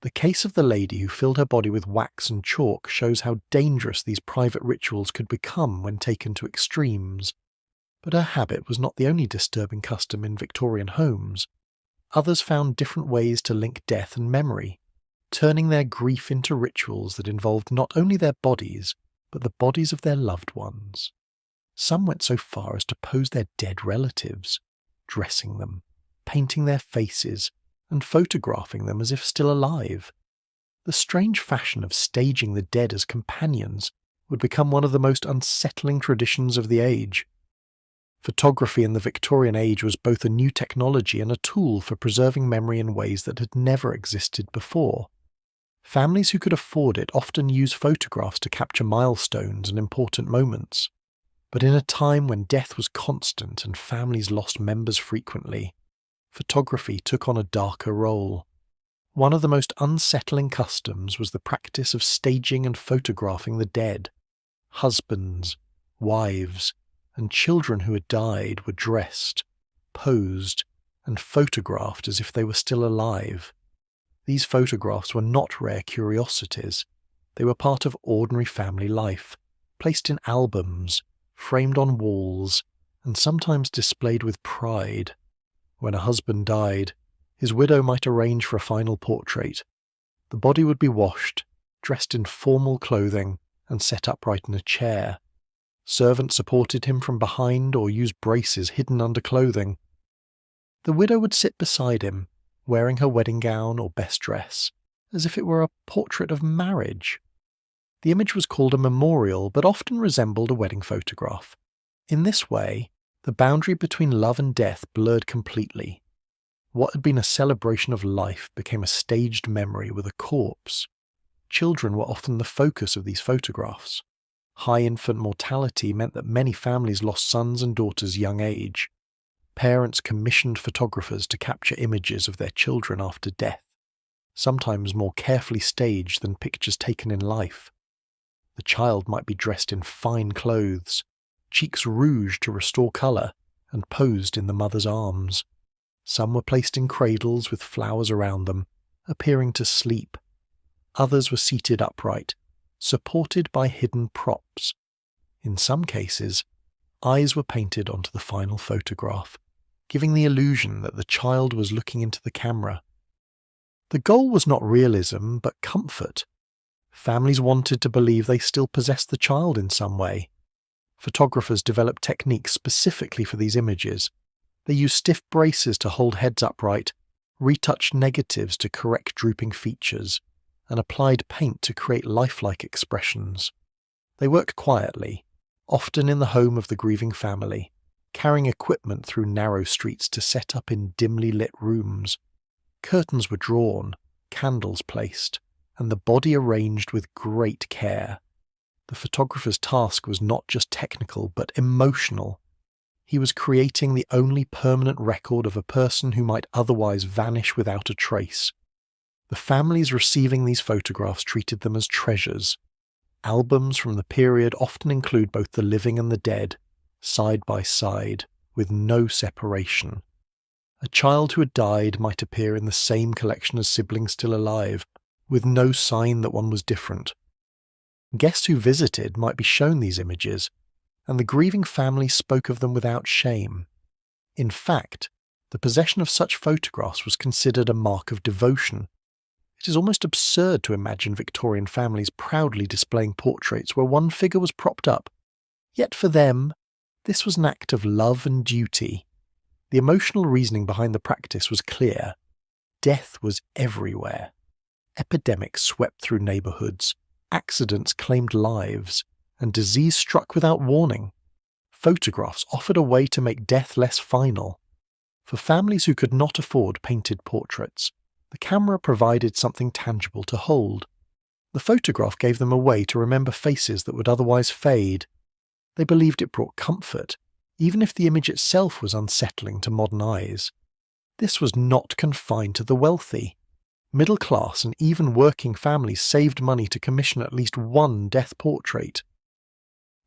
The case of the lady who filled her body with wax and chalk shows how dangerous these private rituals could become when taken to extremes. But her habit was not the only disturbing custom in Victorian homes. Others found different ways to link death and memory, turning their grief into rituals that involved not only their bodies, but the bodies of their loved ones. Some went so far as to pose their dead relatives, dressing them, painting their faces, and photographing them as if still alive. The strange fashion of staging the dead as companions would become one of the most unsettling traditions of the age. Photography in the Victorian age was both a new technology and a tool for preserving memory in ways that had never existed before. Families who could afford it often used photographs to capture milestones and important moments. But in a time when death was constant and families lost members frequently, photography took on a darker role. One of the most unsettling customs was the practice of staging and photographing the dead. Husbands, wives, and children who had died were dressed, posed, and photographed as if they were still alive. These photographs were not rare curiosities. They were part of ordinary family life, placed in albums, framed on walls, and sometimes displayed with pride. When a husband died, his widow might arrange for a final portrait. The body would be washed, dressed in formal clothing, and set upright in a chair. Servants supported him from behind or used braces hidden under clothing. The widow would sit beside him, wearing her wedding gown or best dress, as if it were a portrait of marriage. The image was called a memorial, but often resembled a wedding photograph. In this way, the boundary between love and death blurred completely. What had been a celebration of life became a staged memory with a corpse. Children were often the focus of these photographs. High infant mortality meant that many families lost sons and daughters young age. Parents commissioned photographers to capture images of their children after death, sometimes more carefully staged than pictures taken in life. The child might be dressed in fine clothes, cheeks rouged to restore colour, and posed in the mother's arms. Some were placed in cradles with flowers around them, appearing to sleep. Others were seated upright, supported by hidden props. In some cases, eyes were painted onto the final photograph, giving the illusion that the child was looking into the camera. The goal was not realism, but comfort. Families wanted to believe they still possessed the child in some way. Photographers developed techniques specifically for these images. They used stiff braces to hold heads upright, retouched negatives to correct drooping features, and applied paint to create lifelike expressions. They worked quietly, often in the home of the grieving family, carrying equipment through narrow streets to set up in dimly lit rooms. Curtains were drawn, candles placed, and the body arranged with great care. The photographer's task was not just technical, but emotional. He was creating the only permanent record of a person who might otherwise vanish without a trace. The families receiving these photographs treated them as treasures. Albums from the period often include both the living and the dead, side by side, with no separation. A child who had died might appear in the same collection as siblings still alive, with no sign that one was different. Guests who visited might be shown these images, and the grieving family spoke of them without shame. In fact, the possession of such photographs was considered a mark of devotion. It is almost absurd to imagine Victorian families proudly displaying portraits where one figure was propped up. Yet for them, this was an act of love and duty. The emotional reasoning behind the practice was clear. Death was everywhere. Epidemics swept through neighbourhoods, accidents claimed lives, and disease struck without warning. Photographs offered a way to make death less final. For families who could not afford painted portraits, the camera provided something tangible to hold. The photograph gave them a way to remember faces that would otherwise fade. They believed it brought comfort, even if the image itself was unsettling to modern eyes. This was not confined to the wealthy. Middle-class and even working families saved money to commission at least one death portrait.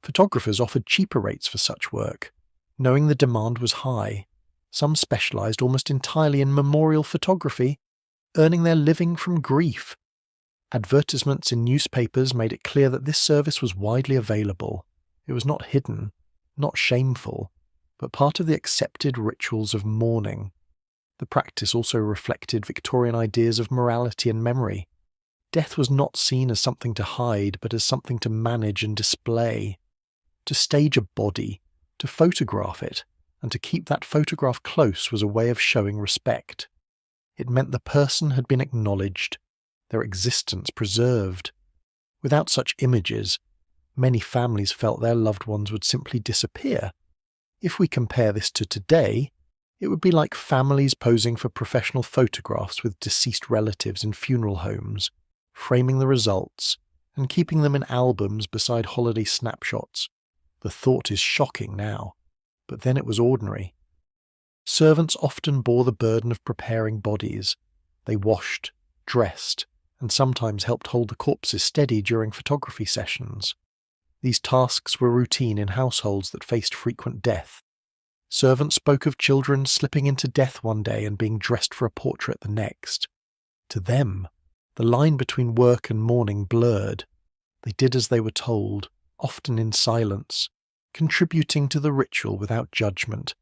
Photographers offered cheaper rates for such work, knowing the demand was high. Some specialised almost entirely in memorial photography, earning their living from grief. Advertisements in newspapers made it clear that this service was widely available. It was not hidden, not shameful, but part of the accepted rituals of mourning. The practice also reflected Victorian ideas of morality and memory. Death was not seen as something to hide, but as something to manage and display. To stage a body, to photograph it, and to keep that photograph close was a way of showing respect. It meant the person had been acknowledged, their existence preserved. Without such images, many families felt their loved ones would simply disappear. If we compare this to today, it would be like families posing for professional photographs with deceased relatives in funeral homes, framing the results and keeping them in albums beside holiday snapshots. The thought is shocking now, but then it was ordinary. Servants often bore the burden of preparing bodies. They washed, dressed, and sometimes helped hold the corpses steady during photography sessions. These tasks were routine in households that faced frequent death. Servants spoke of children slipping into death one day and being dressed for a portrait the next. To them, the line between work and mourning blurred. They did as they were told, often in silence, contributing to the ritual without judgment.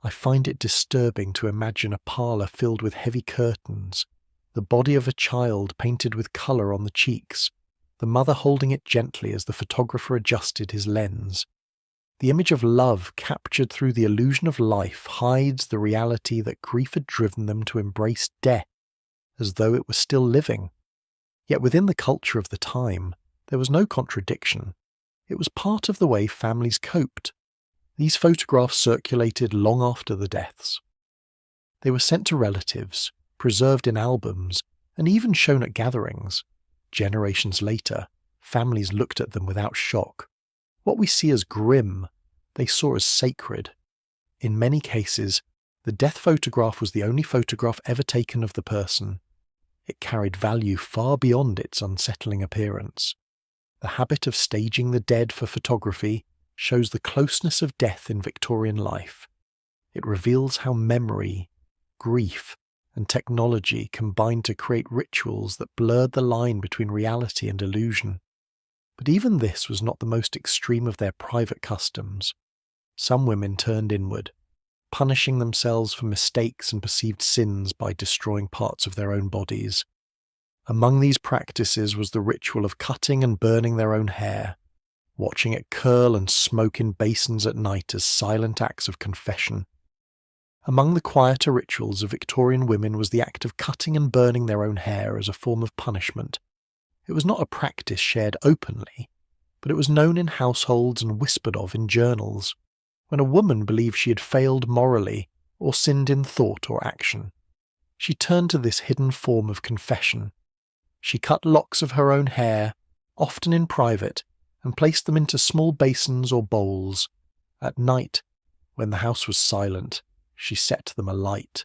I find it disturbing to imagine a parlour filled with heavy curtains, the body of a child painted with colour on the cheeks, the mother holding it gently as the photographer adjusted his lens. The image of love captured through the illusion of life hides the reality that grief had driven them to embrace death, as though it was still living. Yet within the culture of the time, there was no contradiction. It was part of the way families coped. These photographs circulated long after the deaths. They were sent to relatives, preserved in albums, and even shown at gatherings. Generations later, families looked at them without shock. What we see as grim, they saw as sacred. In many cases, the death photograph was the only photograph ever taken of the person. It carried value far beyond its unsettling appearance. The habit of staging the dead for photography shows the closeness of death in Victorian life. It reveals how memory, grief, and technology combined to create rituals that blurred the line between reality and illusion. But even this was not the most extreme of their private customs. Some women turned inward, punishing themselves for mistakes and perceived sins by destroying parts of their own bodies. Among these practices was the ritual of cutting and burning their own hair, watching it curl and smoke in basins at night as silent acts of confession. Among the quieter rituals of Victorian women was the act of cutting and burning their own hair as a form of punishment. It was not a practice shared openly, but it was known in households and whispered of in journals, when a woman believed she had failed morally or sinned in thought or action. She turned to this hidden form of confession. She cut locks of her own hair, often in private, and placed them into small basins or bowls. At night, when the house was silent, she set them alight.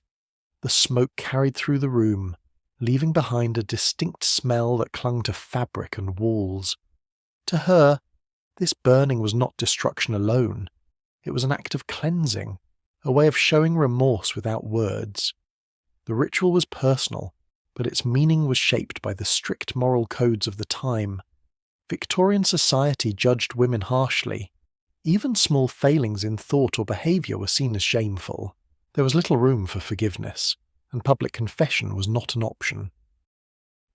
The smoke carried through the room, leaving behind a distinct smell that clung to fabric and walls. To her, this burning was not destruction alone. It was an act of cleansing, a way of showing remorse without words. The ritual was personal, but its meaning was shaped by the strict moral codes of the time. Victorian society judged women harshly. Even small failings in thought or behaviour were seen as shameful. There was little room for forgiveness, and public confession was not an option.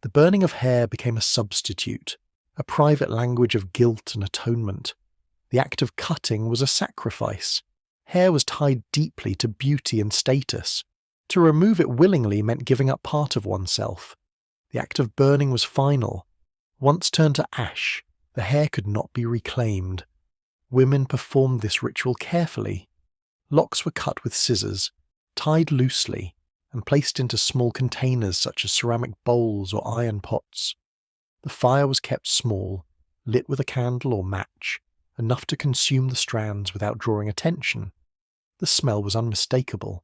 The burning of hair became a substitute, a private language of guilt and atonement. The act of cutting was a sacrifice, Hair was tied deeply to beauty and status. To remove it willingly meant giving up part of oneself. The act of burning was final. Once turned to ash, the hair could not be reclaimed. Women performed this ritual carefully. Locks were cut with scissors, tied loosely, and placed into small containers such as ceramic bowls or iron pots. The fire was kept small, lit with a candle or match, enough to consume the strands without drawing attention. The smell was unmistakable.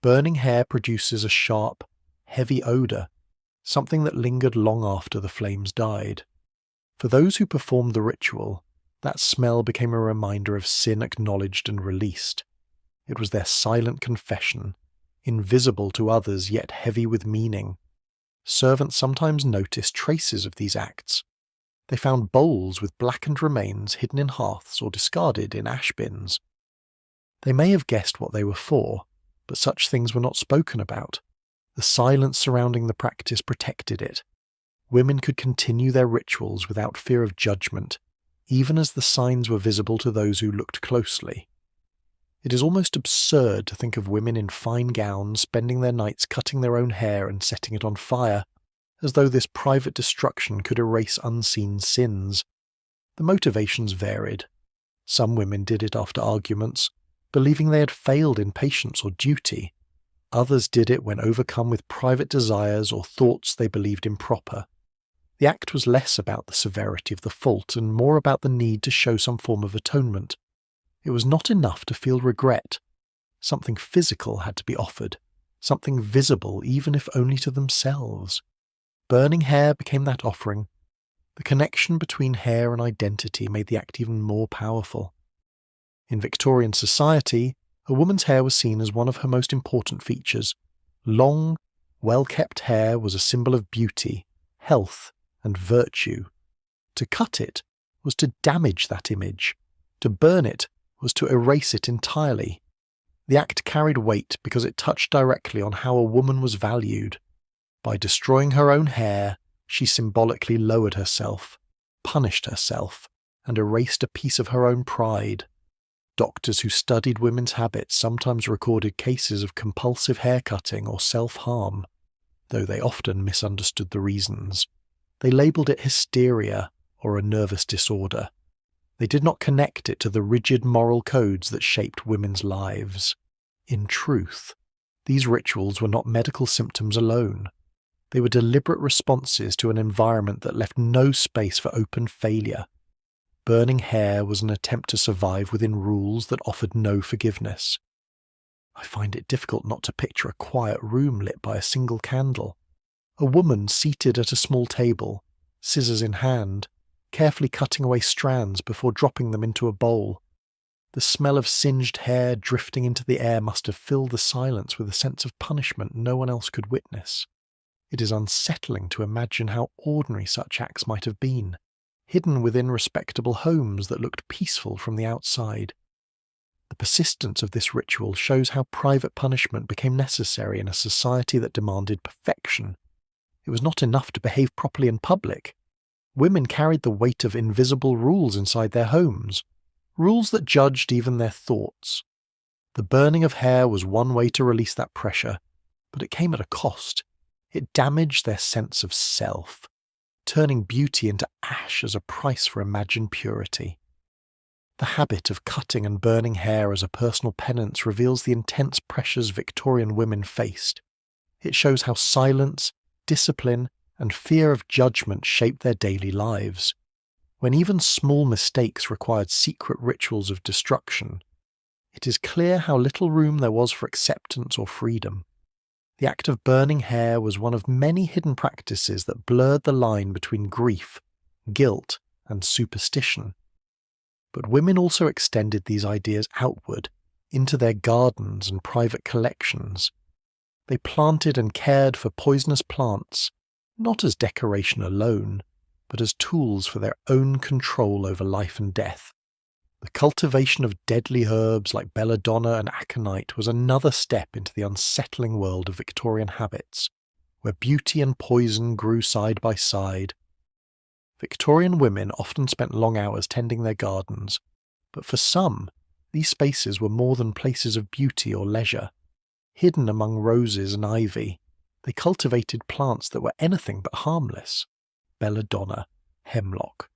Burning hair produces a sharp, heavy odour, something that lingered long after the flames died. For those who performed the ritual, that smell became a reminder of sin acknowledged and released. It was their silent confession, invisible to others yet heavy with meaning. Servants sometimes noticed traces of these acts. They found bowls with blackened remains hidden in hearths or discarded in ash bins. They may have guessed what they were for, but such things were not spoken about. The silence surrounding the practice protected it. Women could continue their rituals without fear of judgment, even as the signs were visible to those who looked closely. It is almost absurd to think of women in fine gowns spending their nights cutting their own hair and setting it on fire, as though this private destruction could erase unseen sins. The motivations varied. Some women did it after arguments, believing they had failed in patience or duty. Others did it when overcome with private desires or thoughts they believed improper. The act was less about the severity of the fault and more about the need to show some form of atonement. It was not enough to feel regret. Something physical had to be offered, something visible even if only to themselves. Burning hair became that offering. The connection between hair and identity made the act even more powerful. In Victorian society, a woman's hair was seen as one of her most important features. Long, well-kept hair was a symbol of beauty, health, and virtue. To cut it was to damage that image. To burn it was to erase it entirely. The act carried weight because it touched directly on how a woman was valued. By destroying her own hair, she symbolically lowered herself, punished herself, and erased a piece of her own pride. Doctors who studied women's habits sometimes recorded cases of compulsive haircutting or self-harm, though they often misunderstood the reasons. They labelled it hysteria or a nervous disorder. They did not connect it to the rigid moral codes that shaped women's lives. In truth, these rituals were not medical symptoms alone. They were deliberate responses to an environment that left no space for open failure. Burning hair was an attempt to survive within rules that offered no forgiveness. I find it difficult not to picture a quiet room lit by a single candle. A woman seated at a small table, scissors in hand, carefully cutting away strands before dropping them into a bowl. The smell of singed hair drifting into the air must have filled the silence with a sense of punishment no one else could witness. It is unsettling to imagine how ordinary such acts might have been, hidden within respectable homes that looked peaceful from the outside. The persistence of this ritual shows how private punishment became necessary in a society that demanded perfection. It was not enough to behave properly in public. Women carried the weight of invisible rules inside their homes, rules that judged even their thoughts. The burning of hair was one way to release that pressure, but it came at a cost. It damaged their sense of self, turning beauty into ash as a price for imagined purity. The habit of cutting and burning hair as a personal penance reveals the intense pressures Victorian women faced. It shows how silence, discipline, and fear of judgment shaped their daily lives. When even small mistakes required secret rituals of destruction, it is clear how little room there was for acceptance or freedom. The act of burning hair was one of many hidden practices that blurred the line between grief, guilt, and superstition. But women also extended these ideas outward, into their gardens and private collections. They planted and cared for poisonous plants, not as decoration alone, but as tools for their own control over life and death. The cultivation of deadly herbs like belladonna and aconite was another step into the unsettling world of Victorian habits, where beauty and poison grew side by side. Victorian women often spent long hours tending their gardens, but for some, These spaces were more than places of beauty or leisure. Hidden among roses and ivy, they cultivated plants that were anything but harmless. Belladonna, hemlock.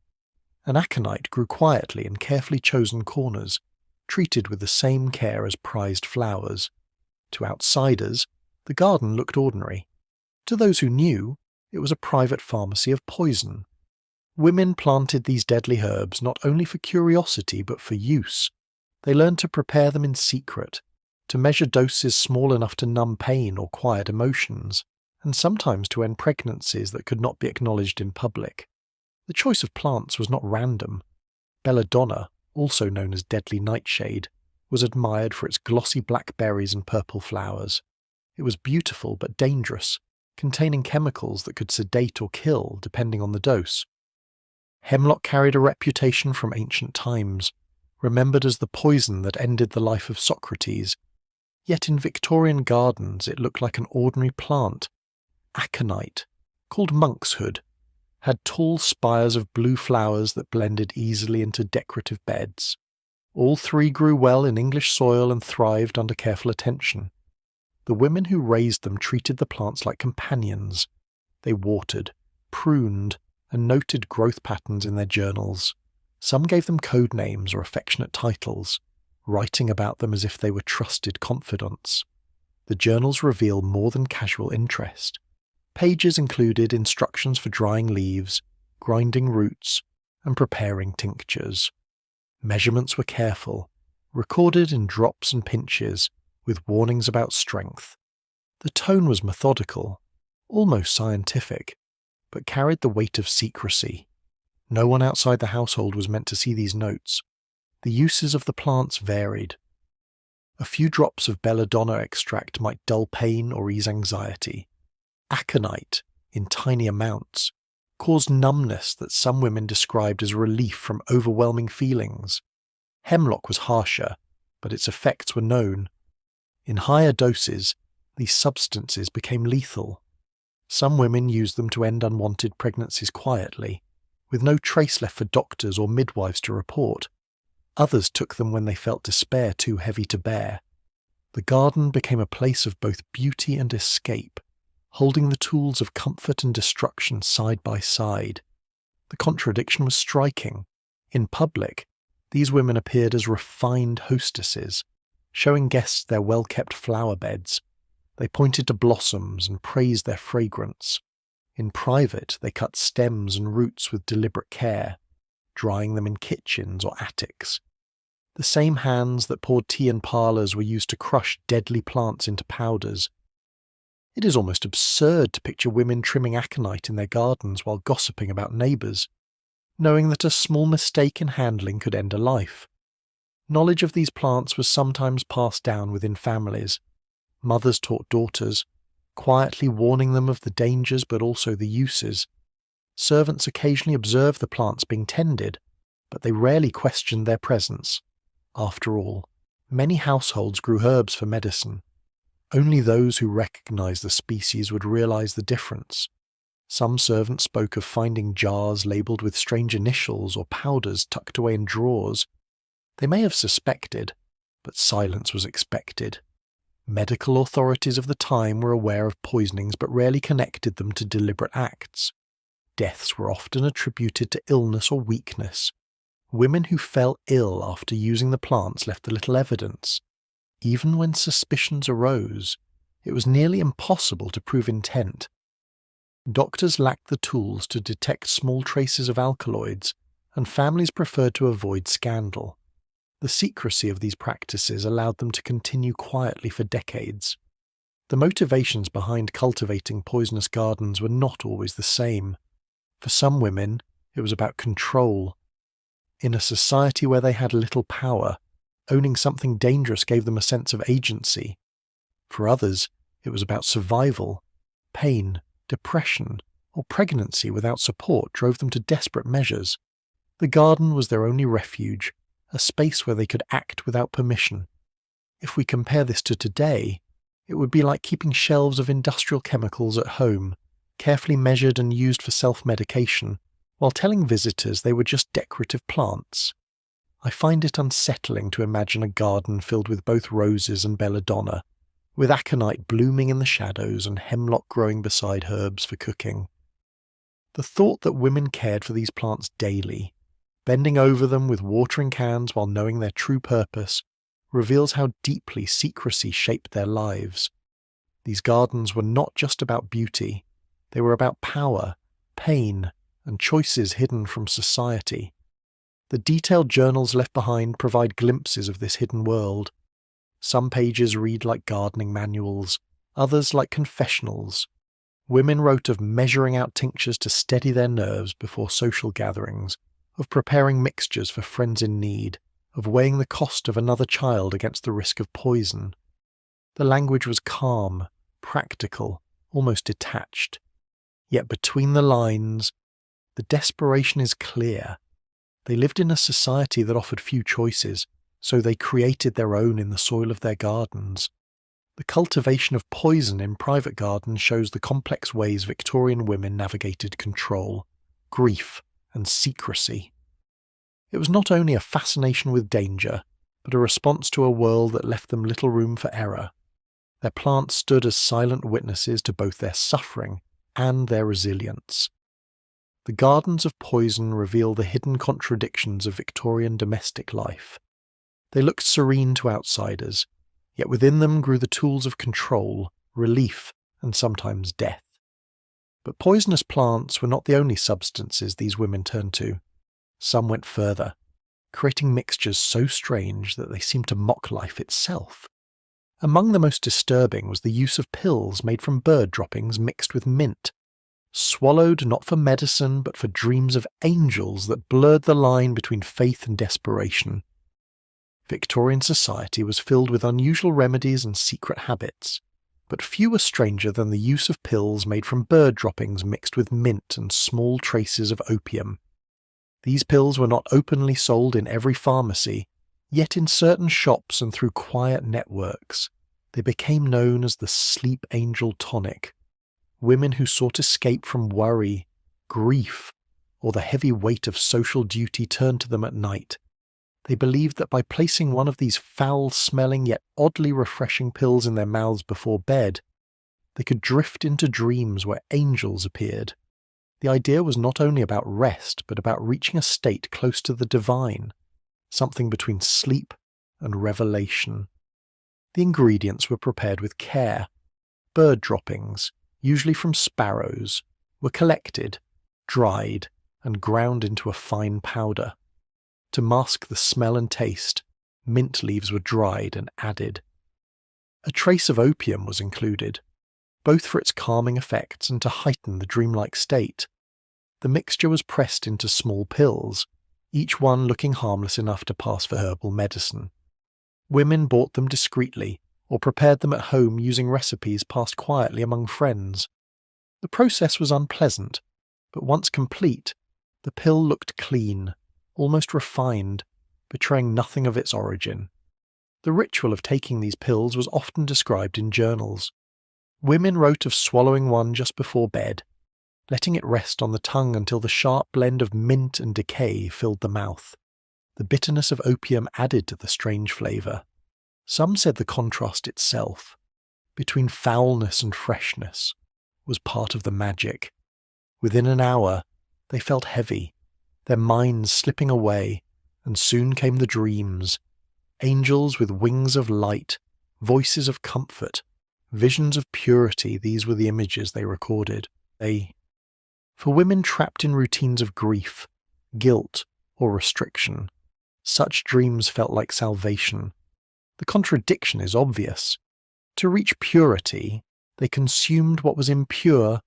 An aconite grew quietly in carefully chosen corners, treated with the same care as prized flowers. To outsiders, the garden looked ordinary. To those who knew, it was a private pharmacy of poison. Women planted these deadly herbs not only for curiosity but for use. They learned to prepare them in secret, to measure doses small enough to numb pain or quiet emotions, and sometimes to end pregnancies that could not be acknowledged in public. The choice of plants was not random. Belladonna, also known as deadly nightshade, was admired for its glossy black berries and purple flowers. It was beautiful but dangerous, containing chemicals that could sedate or kill depending on the dose. Hemlock carried a reputation from ancient times, remembered as the poison that ended the life of Socrates. Yet in Victorian gardens it looked like an ordinary plant. Aconite, called monkshood, had tall spires of blue flowers that blended easily into decorative beds. All three grew well in English soil and thrived under careful attention. The women who raised them treated the plants like companions. They watered, pruned, and noted growth patterns in their journals. Some gave them code names or affectionate titles, writing about them as if they were trusted confidants. The journals reveal more than casual interest. Pages included instructions for drying leaves, grinding roots, and preparing tinctures. Measurements were careful, recorded in drops and pinches, with warnings about strength. The tone was methodical, almost scientific, but carried the weight of secrecy. No one outside the household was meant to see these notes. The uses of the plants varied. A few drops of belladonna extract might dull pain or ease anxiety. Aconite, in tiny amounts, caused numbness that some women described as relief from overwhelming feelings. Hemlock was harsher, but its effects were known. In higher doses, these substances became lethal. Some women used them to end unwanted pregnancies quietly, with no trace left for doctors or midwives to report. Others took them when they felt despair too heavy to bear. The garden became a place of both beauty and escape, holding the tools of comfort and destruction side by side. The contradiction was striking. In public, these women appeared as refined hostesses, showing guests their well-kept flower beds. They pointed to blossoms and praised their fragrance. In private, they cut stems and roots with deliberate care, drying them in kitchens or attics. The same hands that poured tea in parlours were used to crush deadly plants into powders. It is almost absurd to picture women trimming aconite in their gardens while gossiping about neighbours, knowing that a small mistake in handling could end a life. Knowledge of these plants was sometimes passed down within families. Mothers taught daughters, quietly warning them of the dangers but also the uses. Servants occasionally observed the plants being tended, but they rarely questioned their presence. After all, many households grew herbs for medicine. Only those who recognized the species would realize the difference. Some servants spoke of finding jars labelled with strange initials or powders tucked away in drawers. They may have suspected, but silence was expected. Medical authorities of the time were aware of poisonings but rarely connected them to deliberate acts. Deaths were often attributed to illness or weakness. Women who fell ill after using the plants left little evidence. Even when suspicions arose, it was nearly impossible to prove intent. Doctors lacked the tools to detect small traces of alkaloids, and families preferred to avoid scandal. The secrecy of these practices allowed them to continue quietly for decades. The motivations behind cultivating poisonous gardens were not always the same. For some women, it was about control. In a society where they had little power, owning something dangerous gave them a sense of agency. For others, it was about survival. Pain, depression, or pregnancy without support drove them to desperate measures. The garden was their only refuge, a space where they could act without permission. If we compare this to today, it would be like keeping shelves of industrial chemicals at home, carefully measured and used for self-medication, while telling visitors they were just decorative plants. I find it unsettling to imagine a garden filled with both roses and belladonna, with aconite blooming in the shadows and hemlock growing beside herbs for cooking. The thought that women cared for these plants daily, bending over them with watering cans while knowing their true purpose, reveals how deeply secrecy shaped their lives. These gardens were not just about beauty, they were about power, pain, and choices hidden from society. The detailed journals left behind provide glimpses of this hidden world. Some pages read like gardening manuals, others like confessionals. Women wrote of measuring out tinctures to steady their nerves before social gatherings, of preparing mixtures for friends in need, of weighing the cost of another child against the risk of poison. The language was calm, practical, almost detached. Yet between the lines, the desperation is clear. They lived in a society that offered few choices, so they created their own in the soil of their gardens. The cultivation of poison in private gardens shows the complex ways Victorian women navigated control, grief, and secrecy. It was not only a fascination with danger, but a response to a world that left them little room for error. Their plants stood as silent witnesses to both their suffering and their resilience. The gardens of poison reveal the hidden contradictions of Victorian domestic life. They looked serene to outsiders, yet within them grew the tools of control, relief, and sometimes death. But poisonous plants were not the only substances these women turned to. Some went further, creating mixtures so strange that they seemed to mock life itself. Among the most disturbing was the use of pills made from bird droppings mixed with mint, swallowed not for medicine but for dreams of angels that blurred the line between faith and desperation. Victorian society was filled with unusual remedies and secret habits, but few were stranger than the use of pills made from bird droppings mixed with mint and small traces of opium. These pills were not openly sold in every pharmacy, yet in certain shops and through quiet networks, they became known as the sleep angel tonic. Women who sought escape from worry, grief, or the heavy weight of social duty turned to them at night. They believed that by placing one of these foul-smelling yet oddly refreshing pills in their mouths before bed, they could drift into dreams where angels appeared. The idea was not only about rest, but about reaching a state close to the divine, something between sleep and revelation. The ingredients were prepared with care. Bird droppings, usually from sparrows, were collected, dried, and ground into a fine powder. To mask the smell and taste, mint leaves were dried and added. A trace of opium was included, both for its calming effects and to heighten the dreamlike state. The mixture was pressed into small pills, each one looking harmless enough to pass for herbal medicine. Women bought them discreetly, or prepared them at home using recipes passed quietly among friends. The process was unpleasant, but once complete, the pill looked clean, almost refined, betraying nothing of its origin. The ritual of taking these pills was often described in journals. Women wrote of swallowing one just before bed, letting it rest on the tongue until the sharp blend of mint and decay filled the mouth. The bitterness of opium added to the strange flavour. Some said the contrast itself, between foulness and freshness, was part of the magic. Within an hour, they felt heavy, their minds slipping away, and soon came the dreams. Angels with wings of light, voices of comfort, visions of purity, these were the images they recorded. For women trapped in routines of grief, guilt, or restriction, such dreams felt like salvation. The contradiction is obvious. To reach purity, they consumed what was impure.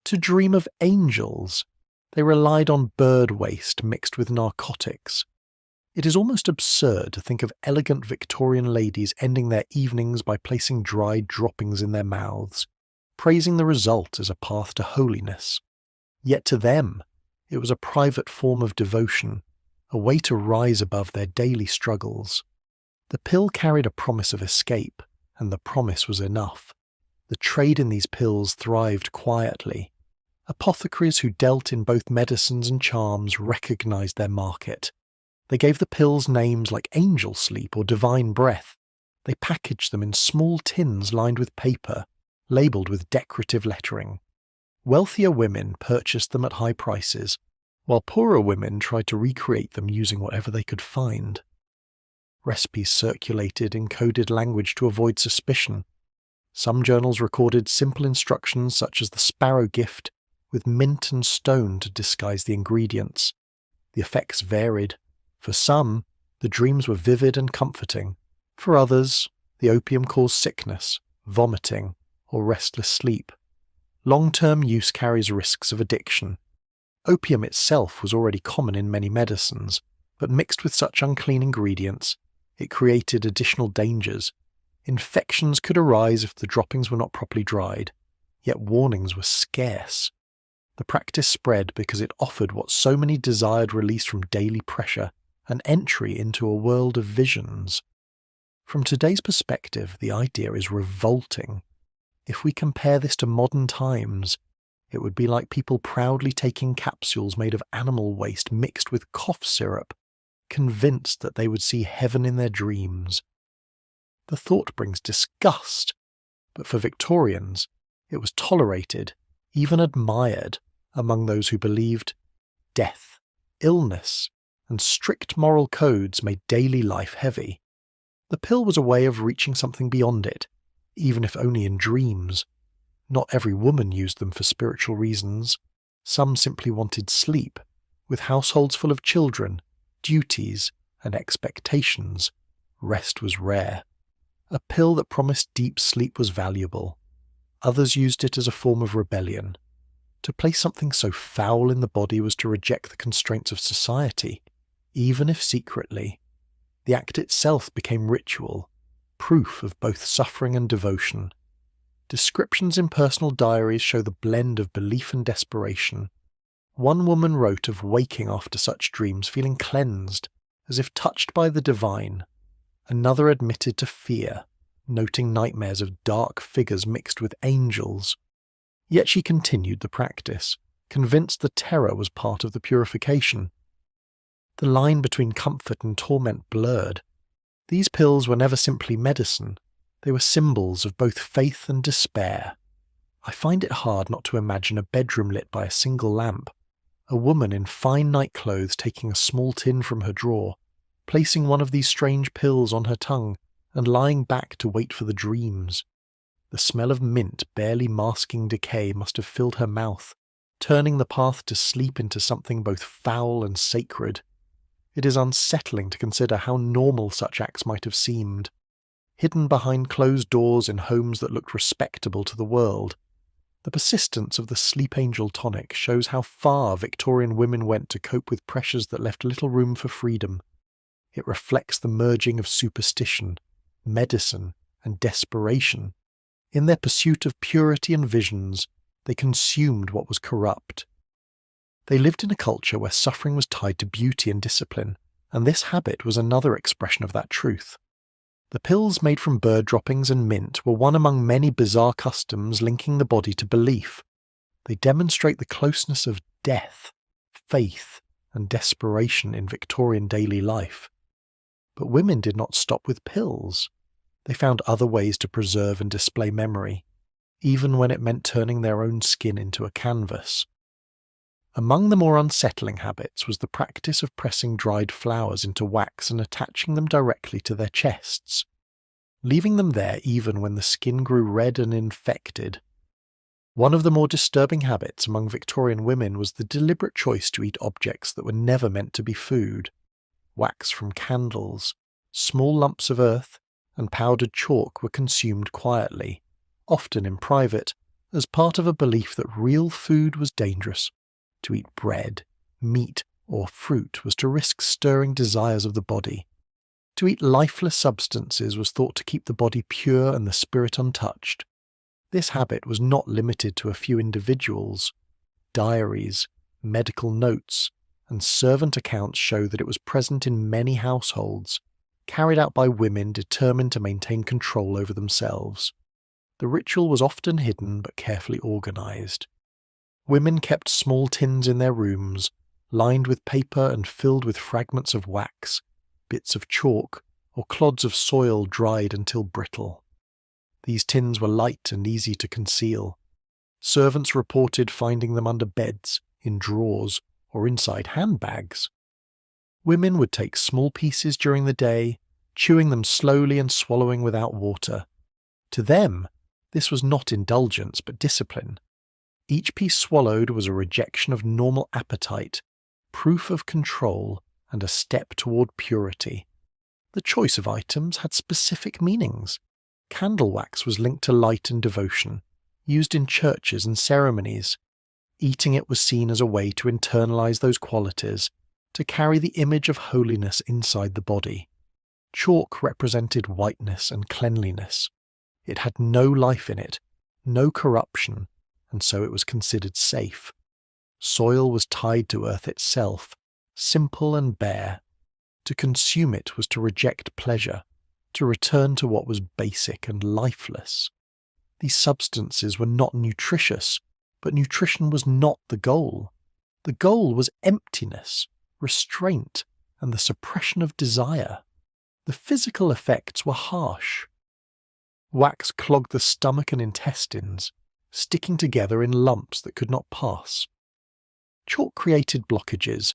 To dream of angels, they relied on bird waste mixed with narcotics. It is almost absurd to think of elegant Victorian ladies ending their evenings by placing dried droppings in their mouths, praising the result as a path to holiness. Yet to them, it was a private form of devotion, a way to rise above their daily struggles. The pill carried a promise of escape, and the promise was enough. The trade in these pills thrived quietly. Apothecaries who dealt in both medicines and charms recognized their market. They gave the pills names like angel sleep or divine breath. They packaged them in small tins lined with paper, labelled with decorative lettering. Wealthier women purchased them at high prices, while poorer women tried to recreate them using whatever they could find. Recipes circulated in coded language to avoid suspicion. Some journals recorded simple instructions such as the sparrow gift, with mint and stone to disguise the ingredients. The effects varied. For some, the dreams were vivid and comforting. For others, the opium caused sickness, vomiting, or restless sleep. Long-term use carries risks of addiction. Opium itself was already common in many medicines, but mixed with such unclean ingredients, it created additional dangers. Infections could arise if the droppings were not properly dried, yet warnings were scarce. The practice spread because it offered what so many desired release from daily pressure, an entry into a world of visions. From today's perspective, the idea is revolting. If we compare this to modern times, it would be like people proudly taking capsules made of animal waste mixed with cough syrup, convinced that they would see heaven in their dreams. The thought brings disgust, but for Victorians, it was tolerated, even admired, among those who believed death, illness, and strict moral codes made daily life heavy. The pill was a way of reaching something beyond it, even if only in dreams. Not every woman used them for spiritual reasons. Some simply wanted sleep, with households full of children, duties, and expectations. Rest was rare. A pill that promised deep sleep was valuable. Others used it as a form of rebellion. To place something so foul in the body was to reject the constraints of society, even if secretly. The act itself became ritual, proof of both suffering and devotion. Descriptions in personal diaries show the blend of belief and desperation. One woman wrote of waking after such dreams feeling cleansed, as if touched by the divine. Another admitted to fear, noting nightmares of dark figures mixed with angels. Yet she continued the practice, convinced the terror was part of the purification. The line between comfort and torment blurred. These pills were never simply medicine. They were symbols of both faith and despair. I find it hard not to imagine a bedroom lit by a single lamp, a woman in fine night clothes taking a small tin from her drawer, placing one of these strange pills on her tongue, and lying back to wait for the dreams. The smell of mint barely masking decay must have filled her mouth, turning the path to sleep into something both foul and sacred. It is unsettling to consider how normal such acts might have seemed. Hidden behind closed doors in homes that looked respectable to the world. The persistence of the sleep angel tonic shows how far Victorian women went to cope with pressures that left little room for freedom. It reflects the merging of superstition, medicine, and desperation. In their pursuit of purity and visions, they consumed what was corrupt. They lived in a culture where suffering was tied to beauty and discipline, and this habit was another expression of that truth. The pills made from bird droppings and mint were one among many bizarre customs linking the body to belief. They demonstrate the closeness of death, faith, and desperation in Victorian daily life. But women did not stop with pills. They found other ways to preserve and display memory, even when it meant turning their own skin into a canvas. Among the more unsettling habits was the practice of pressing dried flowers into wax and attaching them directly to their chests, leaving them there even when the skin grew red and infected. One of the more disturbing habits among Victorian women was the deliberate choice to eat objects that were never meant to be food. Wax from candles, small lumps of earth, and powdered chalk were consumed quietly, often in private, as part of a belief that real food was dangerous. To eat bread, meat, or fruit was to risk stirring desires of the body. To eat lifeless substances was thought to keep the body pure and the spirit untouched. This habit was not limited to a few individuals. Diaries, medical notes, and servant accounts show that it was present in many households, carried out by women determined to maintain control over themselves. The ritual was often hidden but carefully organized. Women kept small tins in their rooms, lined with paper and filled with fragments of wax, bits of chalk, or clods of soil dried until brittle. These tins were light and easy to conceal. Servants reported finding them under beds, in drawers, or inside handbags. Women would take small pieces during the day, chewing them slowly and swallowing without water. To them, this was not indulgence but discipline. Each piece swallowed was a rejection of normal appetite, proof of control, and a step toward purity. The choice of items had specific meanings. Candle wax was linked to light and devotion, used in churches and ceremonies. Eating it was seen as a way to internalize those qualities, to carry the image of holiness inside the body. Chalk represented whiteness and cleanliness. It had no life in it, no corruption, and so it was considered safe. Soil was tied to earth itself, simple and bare. To consume it was to reject pleasure, to return to what was basic and lifeless. These substances were not nutritious, but nutrition was not the goal. The goal was emptiness, restraint, and the suppression of desire. The physical effects were harsh. Wax clogged the stomach and intestines, sticking together in lumps that could not pass. Chalk created blockages,